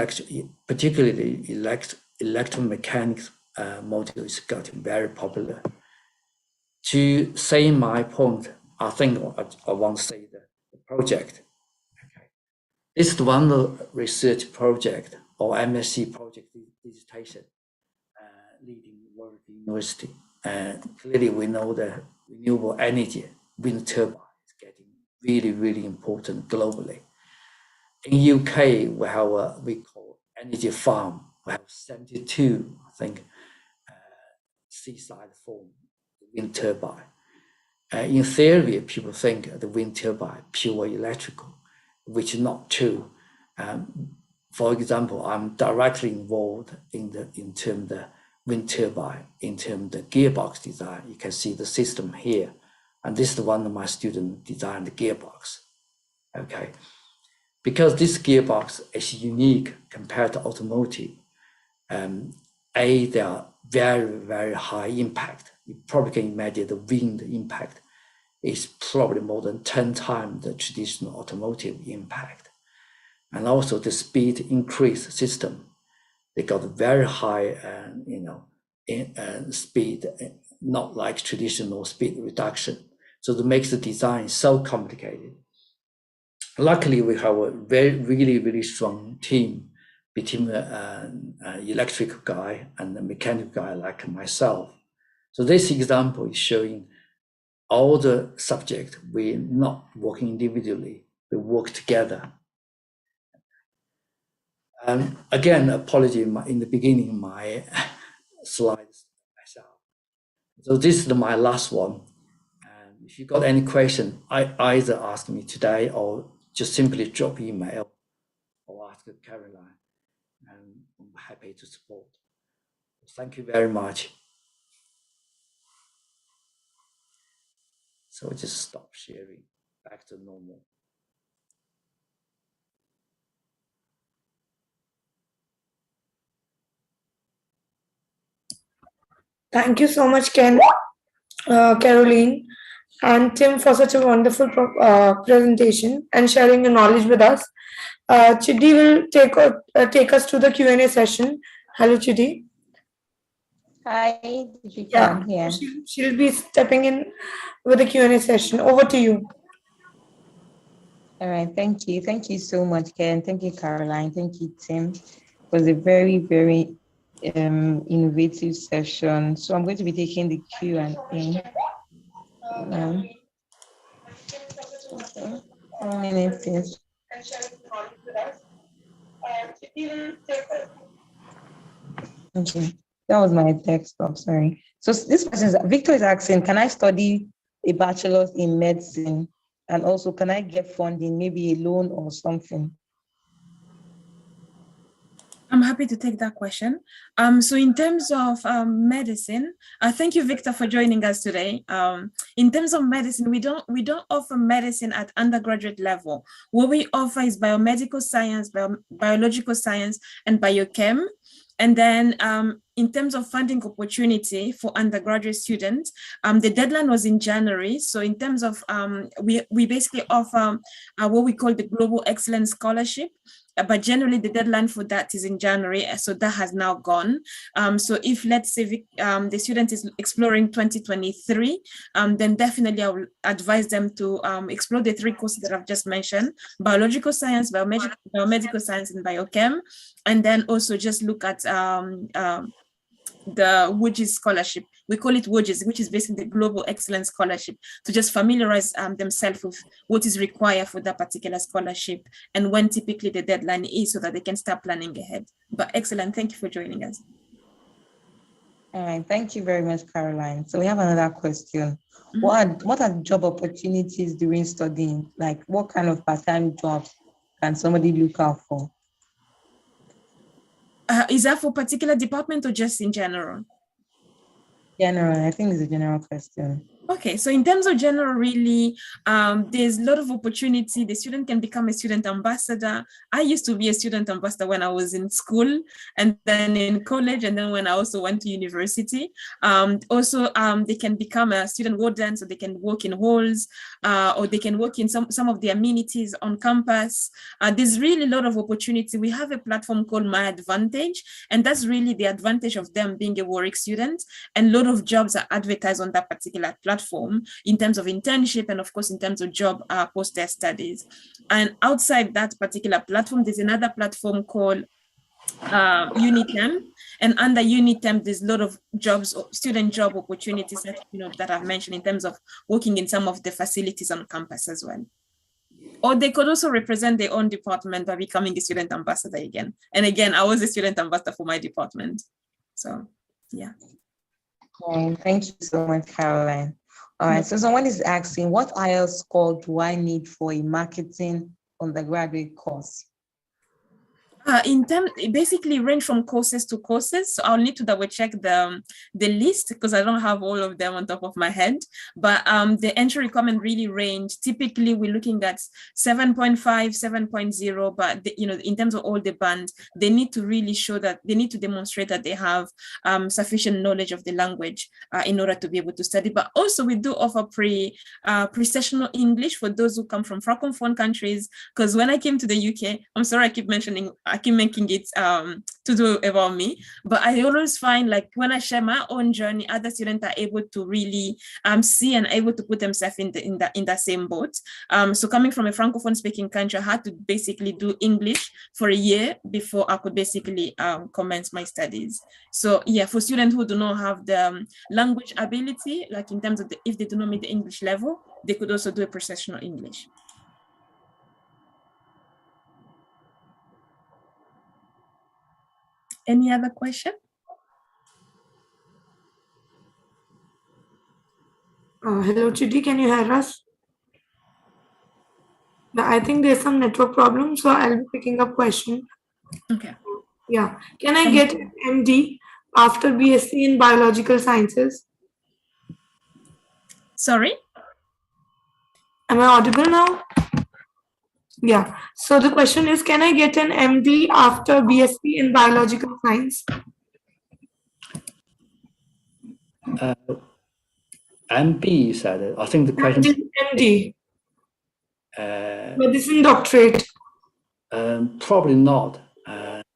Speaker 5: particularly electromechanics module is getting very popular. To say my point, I think I want to say the project. Okay. This is one of the research project or MSc project dissertation leading Warwick University. And clearly we know that renewable energy, wind turbine is getting really, really important globally. In UK, we have what we call energy farm. We have 72, I think, seaside farm wind turbine. In theory, people think the wind turbine pure electrical, which is not true. For example, I'm directly involved in terms of the wind turbine, in terms of the gearbox design. You can see the system here. And this is one of my students designed the gearbox, okay? Because this gearbox is unique compared to automotive. They are very, very high impact. You probably can imagine the wind impact is probably more than 10 times the traditional automotive impact. And also the speed increase system. They got very high, speed, not like traditional speed reduction. So it makes the design so complicated. Luckily, we have a really strong team between an electrical guy and a mechanical guy like myself. So this example is showing all the subject, we're not working individually, we work together. Again, apology in the beginning, my slides myself. So this is my last one. And if you got any question, either ask me today or just simply drop email or ask Caroline. And I'm happy to support. Thank you very much. So just stop sharing, back to normal.
Speaker 1: Thank you so much, Ken, Caroline, and Tim for such a wonderful presentation and sharing your knowledge with us. Chidi will take us to the Q&A session. Hello, Chidi.
Speaker 2: Hi, I'm here.
Speaker 1: She'll be stepping in with the Q&A session. Over to you.
Speaker 2: All right, thank you. Thank you so much, Ken. Thank you, Caroline. Thank you, Tim. It was a very innovative session. So I'm going to be taking the Q&A. One minute, please. Okay, that was my desktop, sorry. So this person is, Victor is asking, can I study a bachelor's in medicine? And also, can I get funding, maybe a loan or something?
Speaker 3: I'm happy to take that question. So in terms of medicine, thank you, Victor, for joining us today. In terms of medicine, we don't offer medicine at undergraduate level. What we offer is biomedical science, biological science, and biochem. And then in terms of funding opportunity for undergraduate students, the deadline was in January. So in terms of, we basically offer what we call the Global Excellence Scholarship. But generally the deadline for that is in January, so that has now gone. So if, let's say, the student is exploring 2023, then definitely I will advise them to explore the 3 courses that I've just mentioned: biological science, biomedical science, and biochem. And then also just look at the WOGIS scholarship. We call it WOGIS, which is basically the Global Excellence Scholarship, to just familiarize themselves with what is required for that particular scholarship and when typically the deadline is, so that they can start planning ahead. But excellent, thank you for joining us.
Speaker 2: All right, thank you very much, Caroline. So we have another question. What are job opportunities during studying? Like, what kind of part-time jobs can somebody look out for?
Speaker 3: Is that for particular department or just in general?
Speaker 2: General, I think it's a general question.
Speaker 3: Okay, so in terms of general, really, there's a lot of opportunity. The student can become a student ambassador. I used to be a student ambassador when I was in school, and then in college, and then when I also went to university. They can become a student warden, so they can work in halls, or they can work in some of the amenities on campus. There's really a lot of opportunity. We have a platform called My Advantage, and that's really the advantage of them being a Warwick student, and a lot of jobs are advertised on that particular platform in terms of internship and of course in terms of job post their studies. And outside that particular platform, there's another platform called Unitem, and under Unitem there's a lot of jobs, student job opportunities that that I've mentioned in terms of working in some of the facilities on campus as well. Or they could also represent their own department by becoming a student ambassador again. And again, I was a student ambassador for my department. So yeah.
Speaker 2: Thank you so much, Caroline. All right, so someone is asking, what IELTS score do I need for a marketing undergraduate course?
Speaker 3: It basically range from courses to courses. So I'll need to double check the list because I don't have all of them on top of my head. But the entry requirement really range. Typically, we're looking at 7.5, 7.0. But in terms of all the bands, they need to really show that they need to demonstrate that they have sufficient knowledge of the language in order to be able to study. But also, we do offer pre-sessional English for those who come from Francophone countries. Because when I came to the UK, I'm sorry I keep mentioning I keep making it to do about me. But I always find like when I share my own journey, other students are able to really see and able to put themselves in the same boat. So coming from a francophone speaking country, I had to basically do English for a year before I could basically commence my studies. So yeah, for students who do not have the language ability, like in terms of if they do not meet the English level, they could also do a professional English. Any other question?
Speaker 1: Hello, Chidi, can you hear us? I think there's some network problem, so I'll be picking up question.
Speaker 3: Okay.
Speaker 1: Yeah. Can I get an MD after BSc in biological sciences?
Speaker 3: Sorry?
Speaker 1: Am I audible now? Yeah. So the question is, can I get an MD after BSc in biological science?
Speaker 5: MB, you said it. I think the question is
Speaker 1: MD. Medicine doctorate.
Speaker 5: probably not,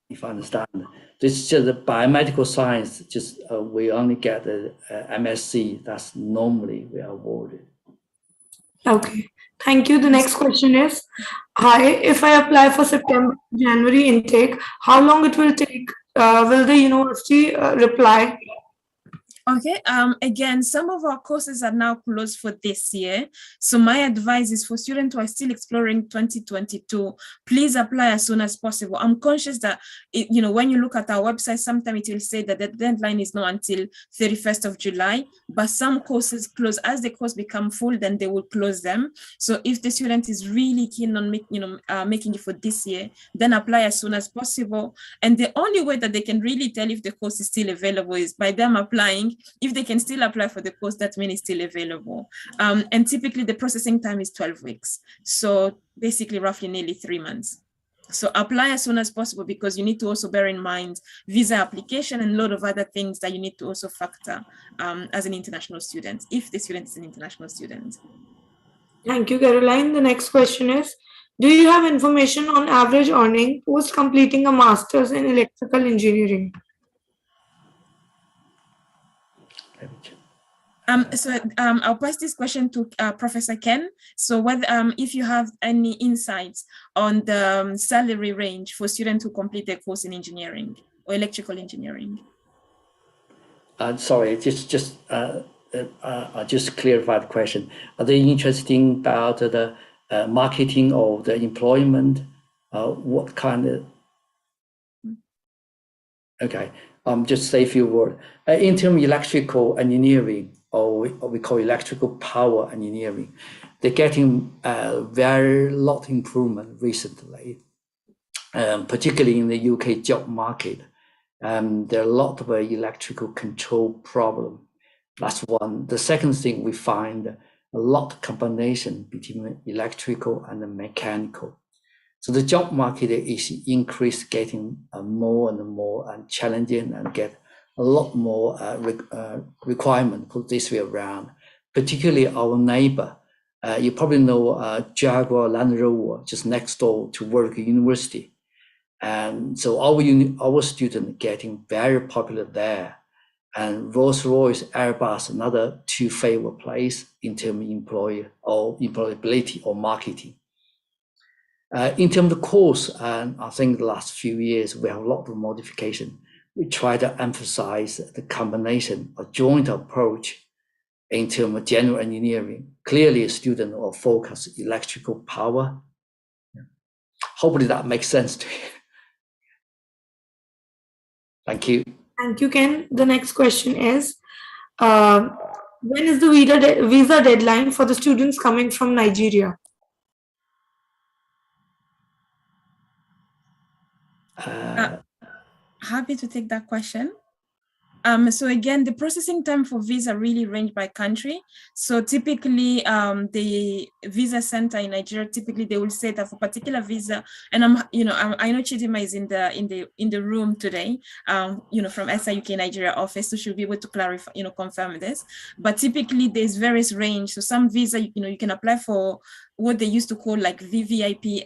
Speaker 5: if I understand. This is just the biomedical science, just we only get the MSc, that's normally we are awarded.
Speaker 1: Okay, thank you. The next question is, hi, if I apply for September, January intake, how long it will take? Will the university reply?
Speaker 3: Okay, again, some of our courses are now closed for this year. So my advice is for students who are still exploring 2022, please apply as soon as possible. I'm conscious that, when you look at our website, sometimes it will say that the deadline is not until 31st of July, but some courses close. As the course become full, then they will close them. So if the student is really keen on making it for this year, then apply as soon as possible. And the only way that they can really tell if the course is still available is by them applying. If they can still apply for the course, that means it's still available. And typically the processing time is 12 weeks. So basically roughly nearly 3 months. So apply as soon as possible, because you need to also bear in mind visa application and a lot of other things that you need to also factor as an international student, if the student is an international student.
Speaker 1: Thank you, Caroline. The next question is, do you have information on average earning post completing a master's in electrical engineering?
Speaker 3: I'll pass this question to Professor Ken. So whether if you have any insights on the salary range for students who complete their course in engineering or electrical engineering.
Speaker 5: Sorry, I just clarify the question. Are they interested about the marketing or the employment? What kind of? Okay, just say a few words. In terms of electrical engineering, or we call electrical power engineering, they're getting very lot improvement recently, particularly in the UK job market. There are a lot of electrical control problem. That's one. The second thing, we find a lot of combination between electrical and the mechanical. So the job market is increased, getting more and more challenging, and get a lot more requirement put this way around. Particularly our neighbor, you probably know Jaguar Land Rover, just next door to Warwick University. And so our student getting very popular there. And Rolls-Royce, Airbus, another two favorite place in terms of employability or marketing. In terms of the course, and I think the last few years, we have a lot of modification. We try to emphasize the combination of joint approach in terms of general engineering. Clearly, a student will focus electrical power. Hopefully that makes sense to you. Thank you.
Speaker 1: Thank you, Ken. The next question is, when is the visa deadline for the students coming from Nigeria?
Speaker 3: Happy to take that question. So again, the processing time for visa really range by country. So typically, the visa center in Nigeria, typically they will say that for particular visa, and I know Chidima is in the room today, from SI UK Nigeria office, so she'll be able to clarify, confirm this. But typically, there's various range. So some visa, you can apply for what they used to call like VVIP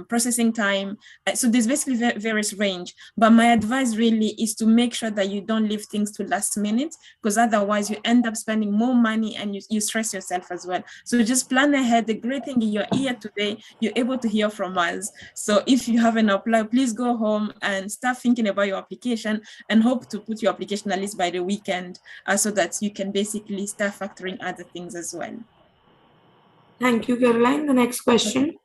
Speaker 3: processing time. So there's basically various range, but my advice really is to make sure that you don't leave things to last minute, because otherwise you end up spending more money and you stress yourself as well. So just plan ahead. The great thing is you're here today, you're able to hear from us. So if you haven't applied, please go home and start thinking about your application and hope to put your application at least by the weekend, so that you can basically start factoring other things as well.
Speaker 1: Thank you, Caroline. The next question.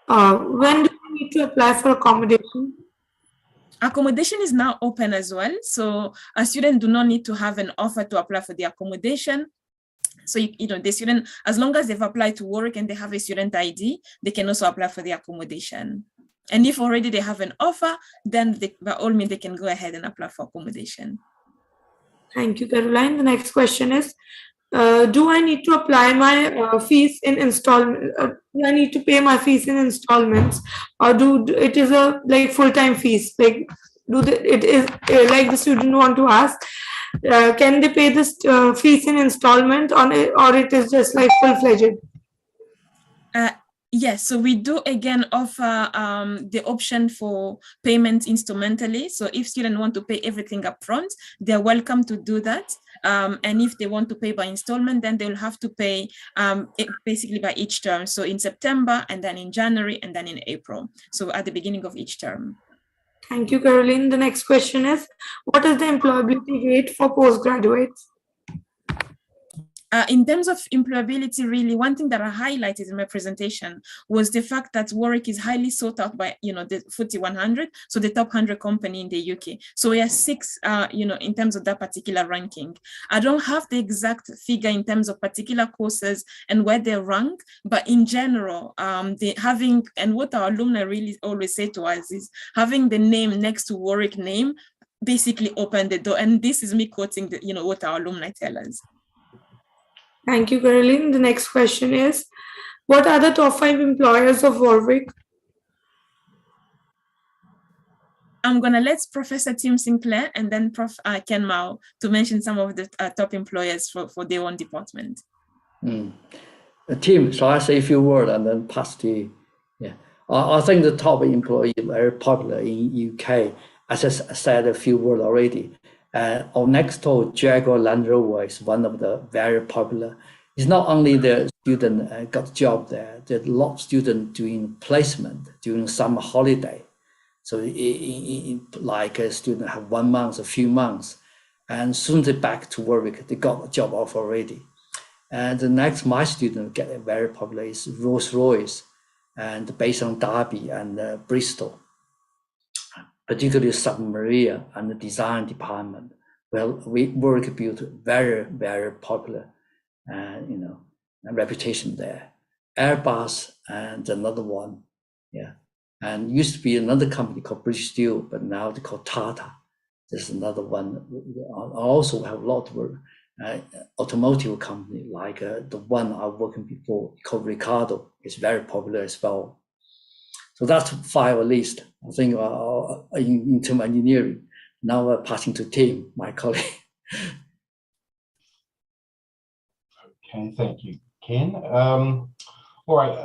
Speaker 1: When do you need to apply for accommodation?
Speaker 3: Accommodation is now open as well. So a student do not need to have an offer to apply for the accommodation. So, the student, as long as they've applied to Warwick and they have a student ID, they can also apply for the accommodation. And if already they have an offer, then by all means, they can go ahead and apply for accommodation.
Speaker 1: Thank you, Caroline. The next question is, do I need to apply my fees in installment? Do I need to pay my fees in installments, or it is a like full-time fees? Like, it is like the student want to ask, can they pay this fees in installment on it, or it is just like full-fledged?
Speaker 3: Yes, so we do again offer the option for payment instrumentally. So if students want to pay everything up front, they're welcome to do that. And if they want to pay by installment, then they'll have to pay basically by each term. So in September, and then in January, and then in April. So at the beginning of each term.
Speaker 1: Thank you, Caroline. The next question is, what is the employability rate for postgraduates?
Speaker 3: In terms of employability, really, one thing that I highlighted in my presentation was the fact that Warwick is highly sought out by, the FTSE 100, so the top 100 company in the UK. So we are 6, in terms of that particular ranking. I don't have the exact figure in terms of particular courses and where they rank, but in general, and what our alumni really always say to us is having the name next to Warwick name basically opened the door. And this is me quoting what our alumni tell us.
Speaker 1: Thank you, Caroline. The next question is, what are the top 5 employers of Warwick?
Speaker 3: I'm going to let Professor Tim Sinclair and then Prof. Ken Mao to mention some of the top employers for their own department.
Speaker 5: Tim, shall I say a few words and then pass to you? Yeah, I think the top employee very popular in UK. As I said a few words already. Our next door, Jaguar Land Rover, is one of the very popular. It's not only the student got a job there, there's a lot of students doing placement during summer holiday. So like a student have 1 month, a few months, and soon they back to Warwick, they got a job offer already. And the next, my student get very popular is Rolls-Royce, and based on Derby and Bristol. Particularly submarine and the design department. Well, we Warwick built very, very popular, reputation there. Airbus and another one, yeah. And used to be another company called British Steel, but now they call Tata. There's another one. Also have a lot of automotive company like the one I worked in before called Ricardo. It's very popular as well. So that's 5 at least, I think, in terms of engineering. Now we're passing to Tim, my colleague.
Speaker 4: Okay, thank you, Ken. All right.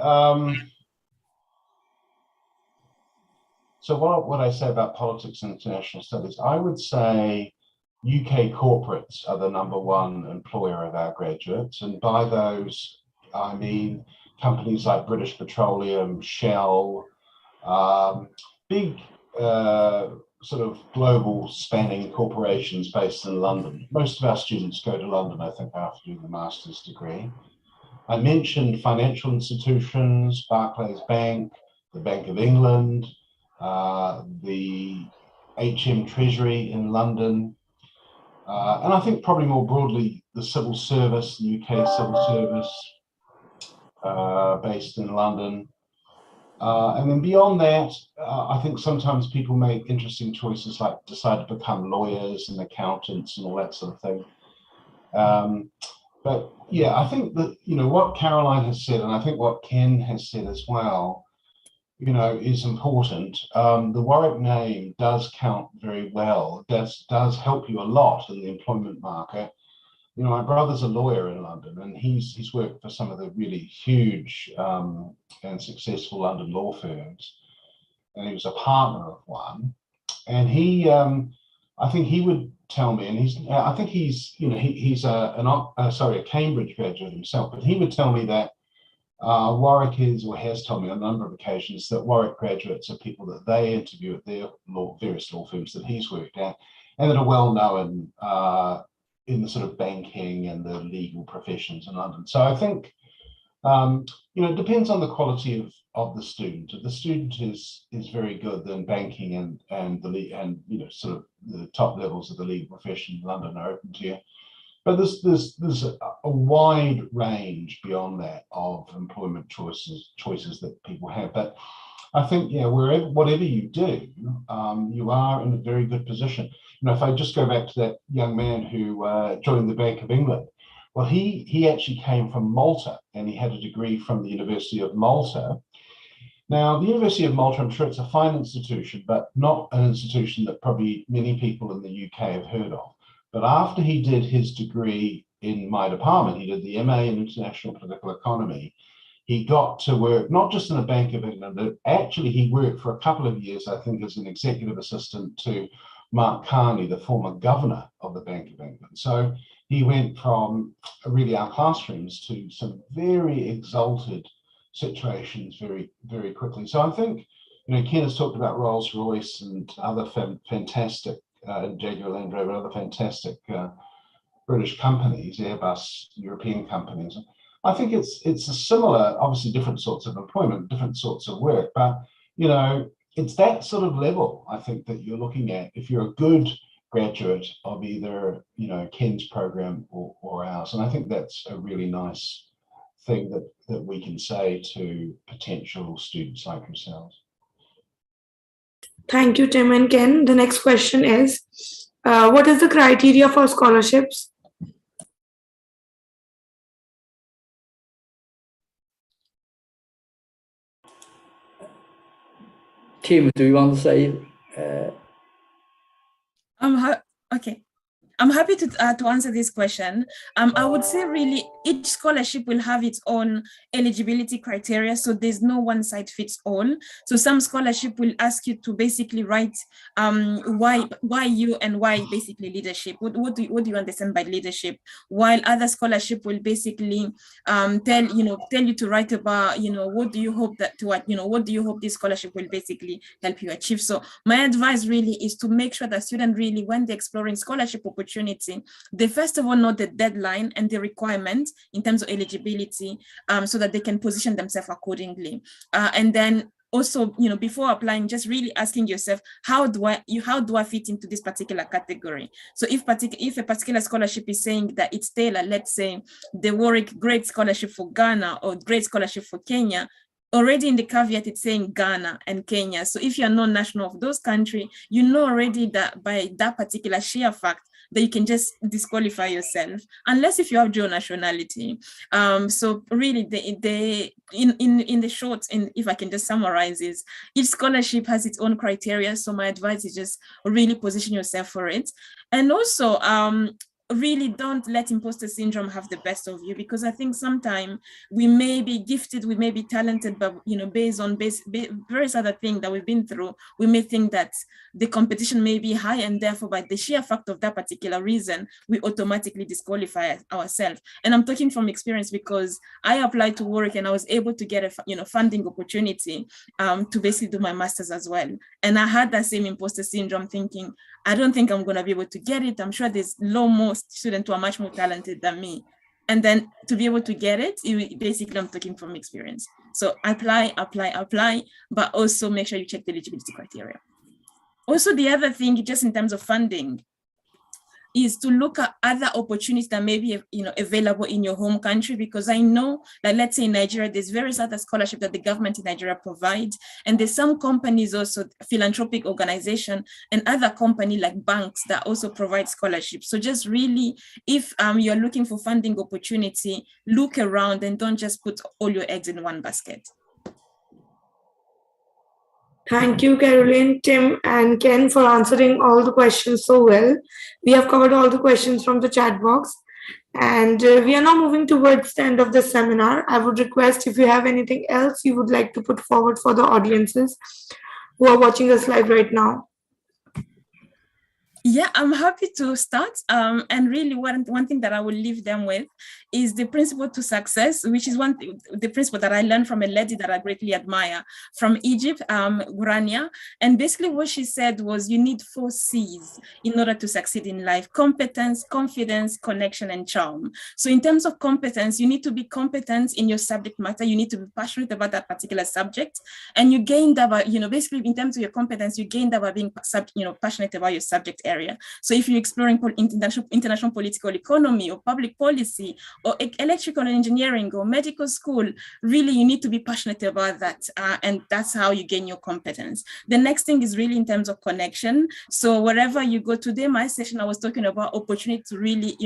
Speaker 4: So what I say about politics and international studies, I would say UK corporates are the #1 employer of our graduates. And by those, I mean companies like British Petroleum, Shell, big sort of global spanning corporations based in London. Most of our students go to London, I think, after doing the master's degree. I mentioned financial institutions, Barclays Bank, the Bank of England, the HM Treasury in London, and I think probably more broadly the civil service, the UK civil service, based in London. And then beyond that, I think sometimes people make interesting choices, like decide to become lawyers and accountants and all that sort of thing. But yeah, I think that, what Caroline has said, and I think what Ken has said as well, is important. The Warwick name does count very well. It does help you a lot in the employment market. you know, my brother's a lawyer in London, and he's worked for some of the really huge and successful London law firms, and he was a partner of one. And he, I think he would tell me, and I think he's, you know, he's a Cambridge graduate himself, but he would tell me that Warwick is, or has told me on a number of occasions, that Warwick graduates are people that they interview at their various law firms that he's worked at, and that are well known in the sort of banking and the legal professions in London. So I think, you know, it depends on the quality of the student. If the student is very good, then banking and you know, sort of the top levels of the legal profession in London are open to you. But there's a wide range beyond that of employment choices that people have. But I think, yeah, whatever you do, you are in a very good position. You know, if I just go back to that young man who joined the Bank of England, well, he actually came from Malta, and he had a degree from the University of Malta. Now, the University of Malta, I'm sure it's a fine institution, but not an institution that probably many people in the UK have heard of. But after he did his degree in my department, he did the MA in International Political Economy, he got to work not just in the Bank of England, but actually he worked for a couple of years, I think, as an executive assistant to Mark Carney, the former governor of the Bank of England. So he went from really our classrooms to some very exalted situations very, very quickly. So I think, you know, Ken has talked about Rolls-Royce and other fantastic, Jaguar Land Rover, other fantastic British companies, Airbus, European companies. I think it's a similar, obviously different sorts of employment, different sorts of work, but, you know, it's that sort of level, I think, that you're looking at if you're a good graduate of either, you know, Ken's program or ours. And I think that's a really nice thing that we can say to potential students like yourselves.
Speaker 1: Thank you, Tim and Ken. The next question is, what is the criteria for scholarships?
Speaker 5: Tim, do you want to say?
Speaker 3: Okay. I'm happy to answer this question. I would say really each scholarship will have its own eligibility criteria, so there's no one size fits all. So some scholarship will ask you to basically write why you and why basically leadership. What do you understand by leadership? While other scholarship will basically tell you to write about what do you hope what do you hope this scholarship will basically help you achieve. So my advice really is to make sure that student really, when they're exploring scholarship opportunity, they first of all know the deadline and the requirements in terms of eligibility, so that they can position themselves accordingly. And then also, before applying, just really asking yourself, how do I fit into this particular category? So if a particular scholarship is saying that it's tailored, let's say the Warwick Great Scholarship for Ghana or Great Scholarship for Kenya, already in the caveat, it's saying Ghana and Kenya. So if you're not national of those countries, you know already that by that particular sheer fact, that you can just disqualify yourself, unless if you have dual nationality. So really, in the short, and if I can just summarize, is each scholarship has its own criteria. So my advice is just really position yourself for it, and also really don't let imposter syndrome have the best of you, because I think sometimes we may be gifted, we may be talented, but based on various other things that we've been through, we may think that the competition may be high, and therefore by the sheer fact of that particular reason, we automatically disqualify ourselves. And I'm talking from experience, because I applied to Warwick and I was able to get a funding opportunity to basically do my master's as well. And I had that same imposter syndrome, thinking, I don't think I'm going to be able to get it. I'm sure there's most students who are much more talented than me. And then to be able to get it, basically I'm talking from experience. So apply, but also make sure you check the eligibility criteria. Also, the other thing, just in terms of funding, is to look at other opportunities that may be available in your home country, because I know that, let's say in Nigeria, there's various other scholarships that the government in Nigeria provides, and there's some companies also, philanthropic organization and other companies like banks that also provide scholarships. So just really, if you're looking for funding opportunity, look around and don't just put all your eggs in one basket.
Speaker 1: Thank you, Caroline, Tim, and Ken, for answering all the questions so well. We have covered all the questions from the chat box. And we are now moving towards the end of the seminar. I would request if you have anything else you would like to put forward for the audiences who are watching us live right now.
Speaker 3: Yeah, I'm happy to start. And really, one thing that I will leave them with is the principle to success, which is the principle that I learned from a lady that I greatly admire from Egypt, Grania. And basically, what she said was, you need 4 C's in order to succeed in life: competence, confidence, connection, and charm. So, in terms of competence, you need to be competent in your subject matter. You need to be passionate about that particular subject, and you gain that by, basically, in terms of your competence, you gain that by being, passionate about your subject area. So if you're exploring international political economy or public policy or electrical engineering or medical school, really you need to be passionate about that, and that's how you gain your competence. The next thing is really in terms of connection. So wherever you go, today my session I was talking about opportunity to really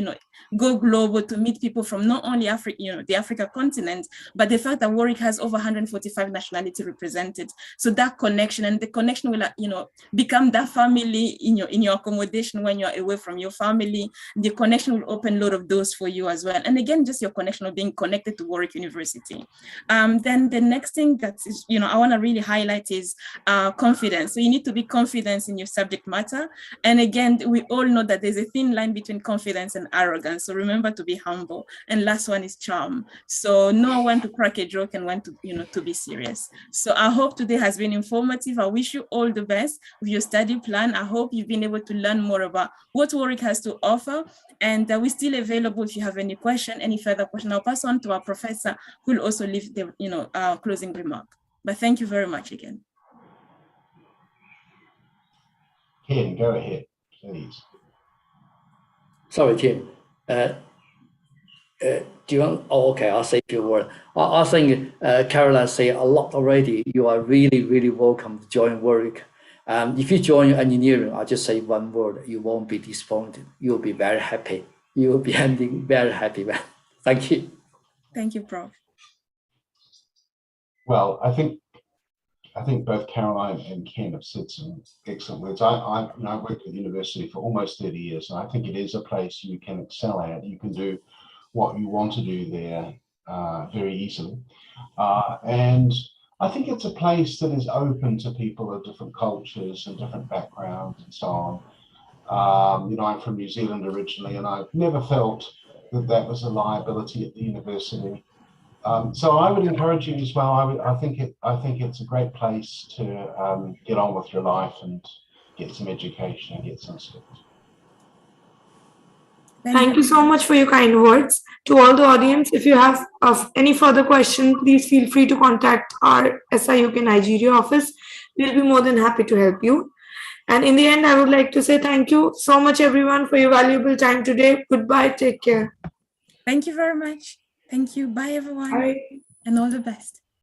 Speaker 3: go global, to meet people from not only Africa, the Africa continent, but the fact that Warwick has over 145 nationalities represented. So that connection, and the connection will become that family in your accommodation when you're away from your family. The connection will open a lot of doors for you as well. And again, just your connection of being connected to Warwick University. Then the next thing that is, I want to really highlight is confidence. So you need to be confident in your subject matter. And again, we all know that there's a thin line between confidence and arrogance. So remember to be humble. And last one is charm. So know when to crack a joke and when to, to be serious. So I hope today has been informative. I wish you all the best with your study plan. I hope you've been able to learn more about what Warwick has to offer. And we're still available if you have any question, any further question. I'll pass on to our professor who will also leave the, our closing remark. But thank you very much again.
Speaker 4: Ken, go ahead, please.
Speaker 5: Sorry, Tim. Do you want? Oh, okay. I'll say a few words. I think Caroline said a lot already. You are really, really welcome to join Warwick. If you join engineering, I'll just say one word: you won't be disappointed. You'll be very happy. You will be ending very happy, man. Thank you.
Speaker 3: Thank you, Prof.
Speaker 4: Well, I think both Caroline and Ken have said some excellent words. I worked at the university for almost 30 years, and I think it is a place you can excel at. You can do what you want to do there very easily. And I think it's a place that is open to people of different cultures and different backgrounds and so on. I'm from New Zealand originally, and I've never felt that was a liability at the university. So I would encourage you as well. I think it's a great place to get on with your life and get some education and get some skills.
Speaker 1: Thank you so much for your kind words. To all the audience, if you have any further questions, please feel free to contact our SIUK Nigeria office. We'll be more than happy to help you. And in the end, I would like to say thank you so much, everyone, for your valuable time today. Goodbye. Take care.
Speaker 3: Thank you very much. Thank you. Bye, everyone.
Speaker 1: Bye.
Speaker 3: And all the best.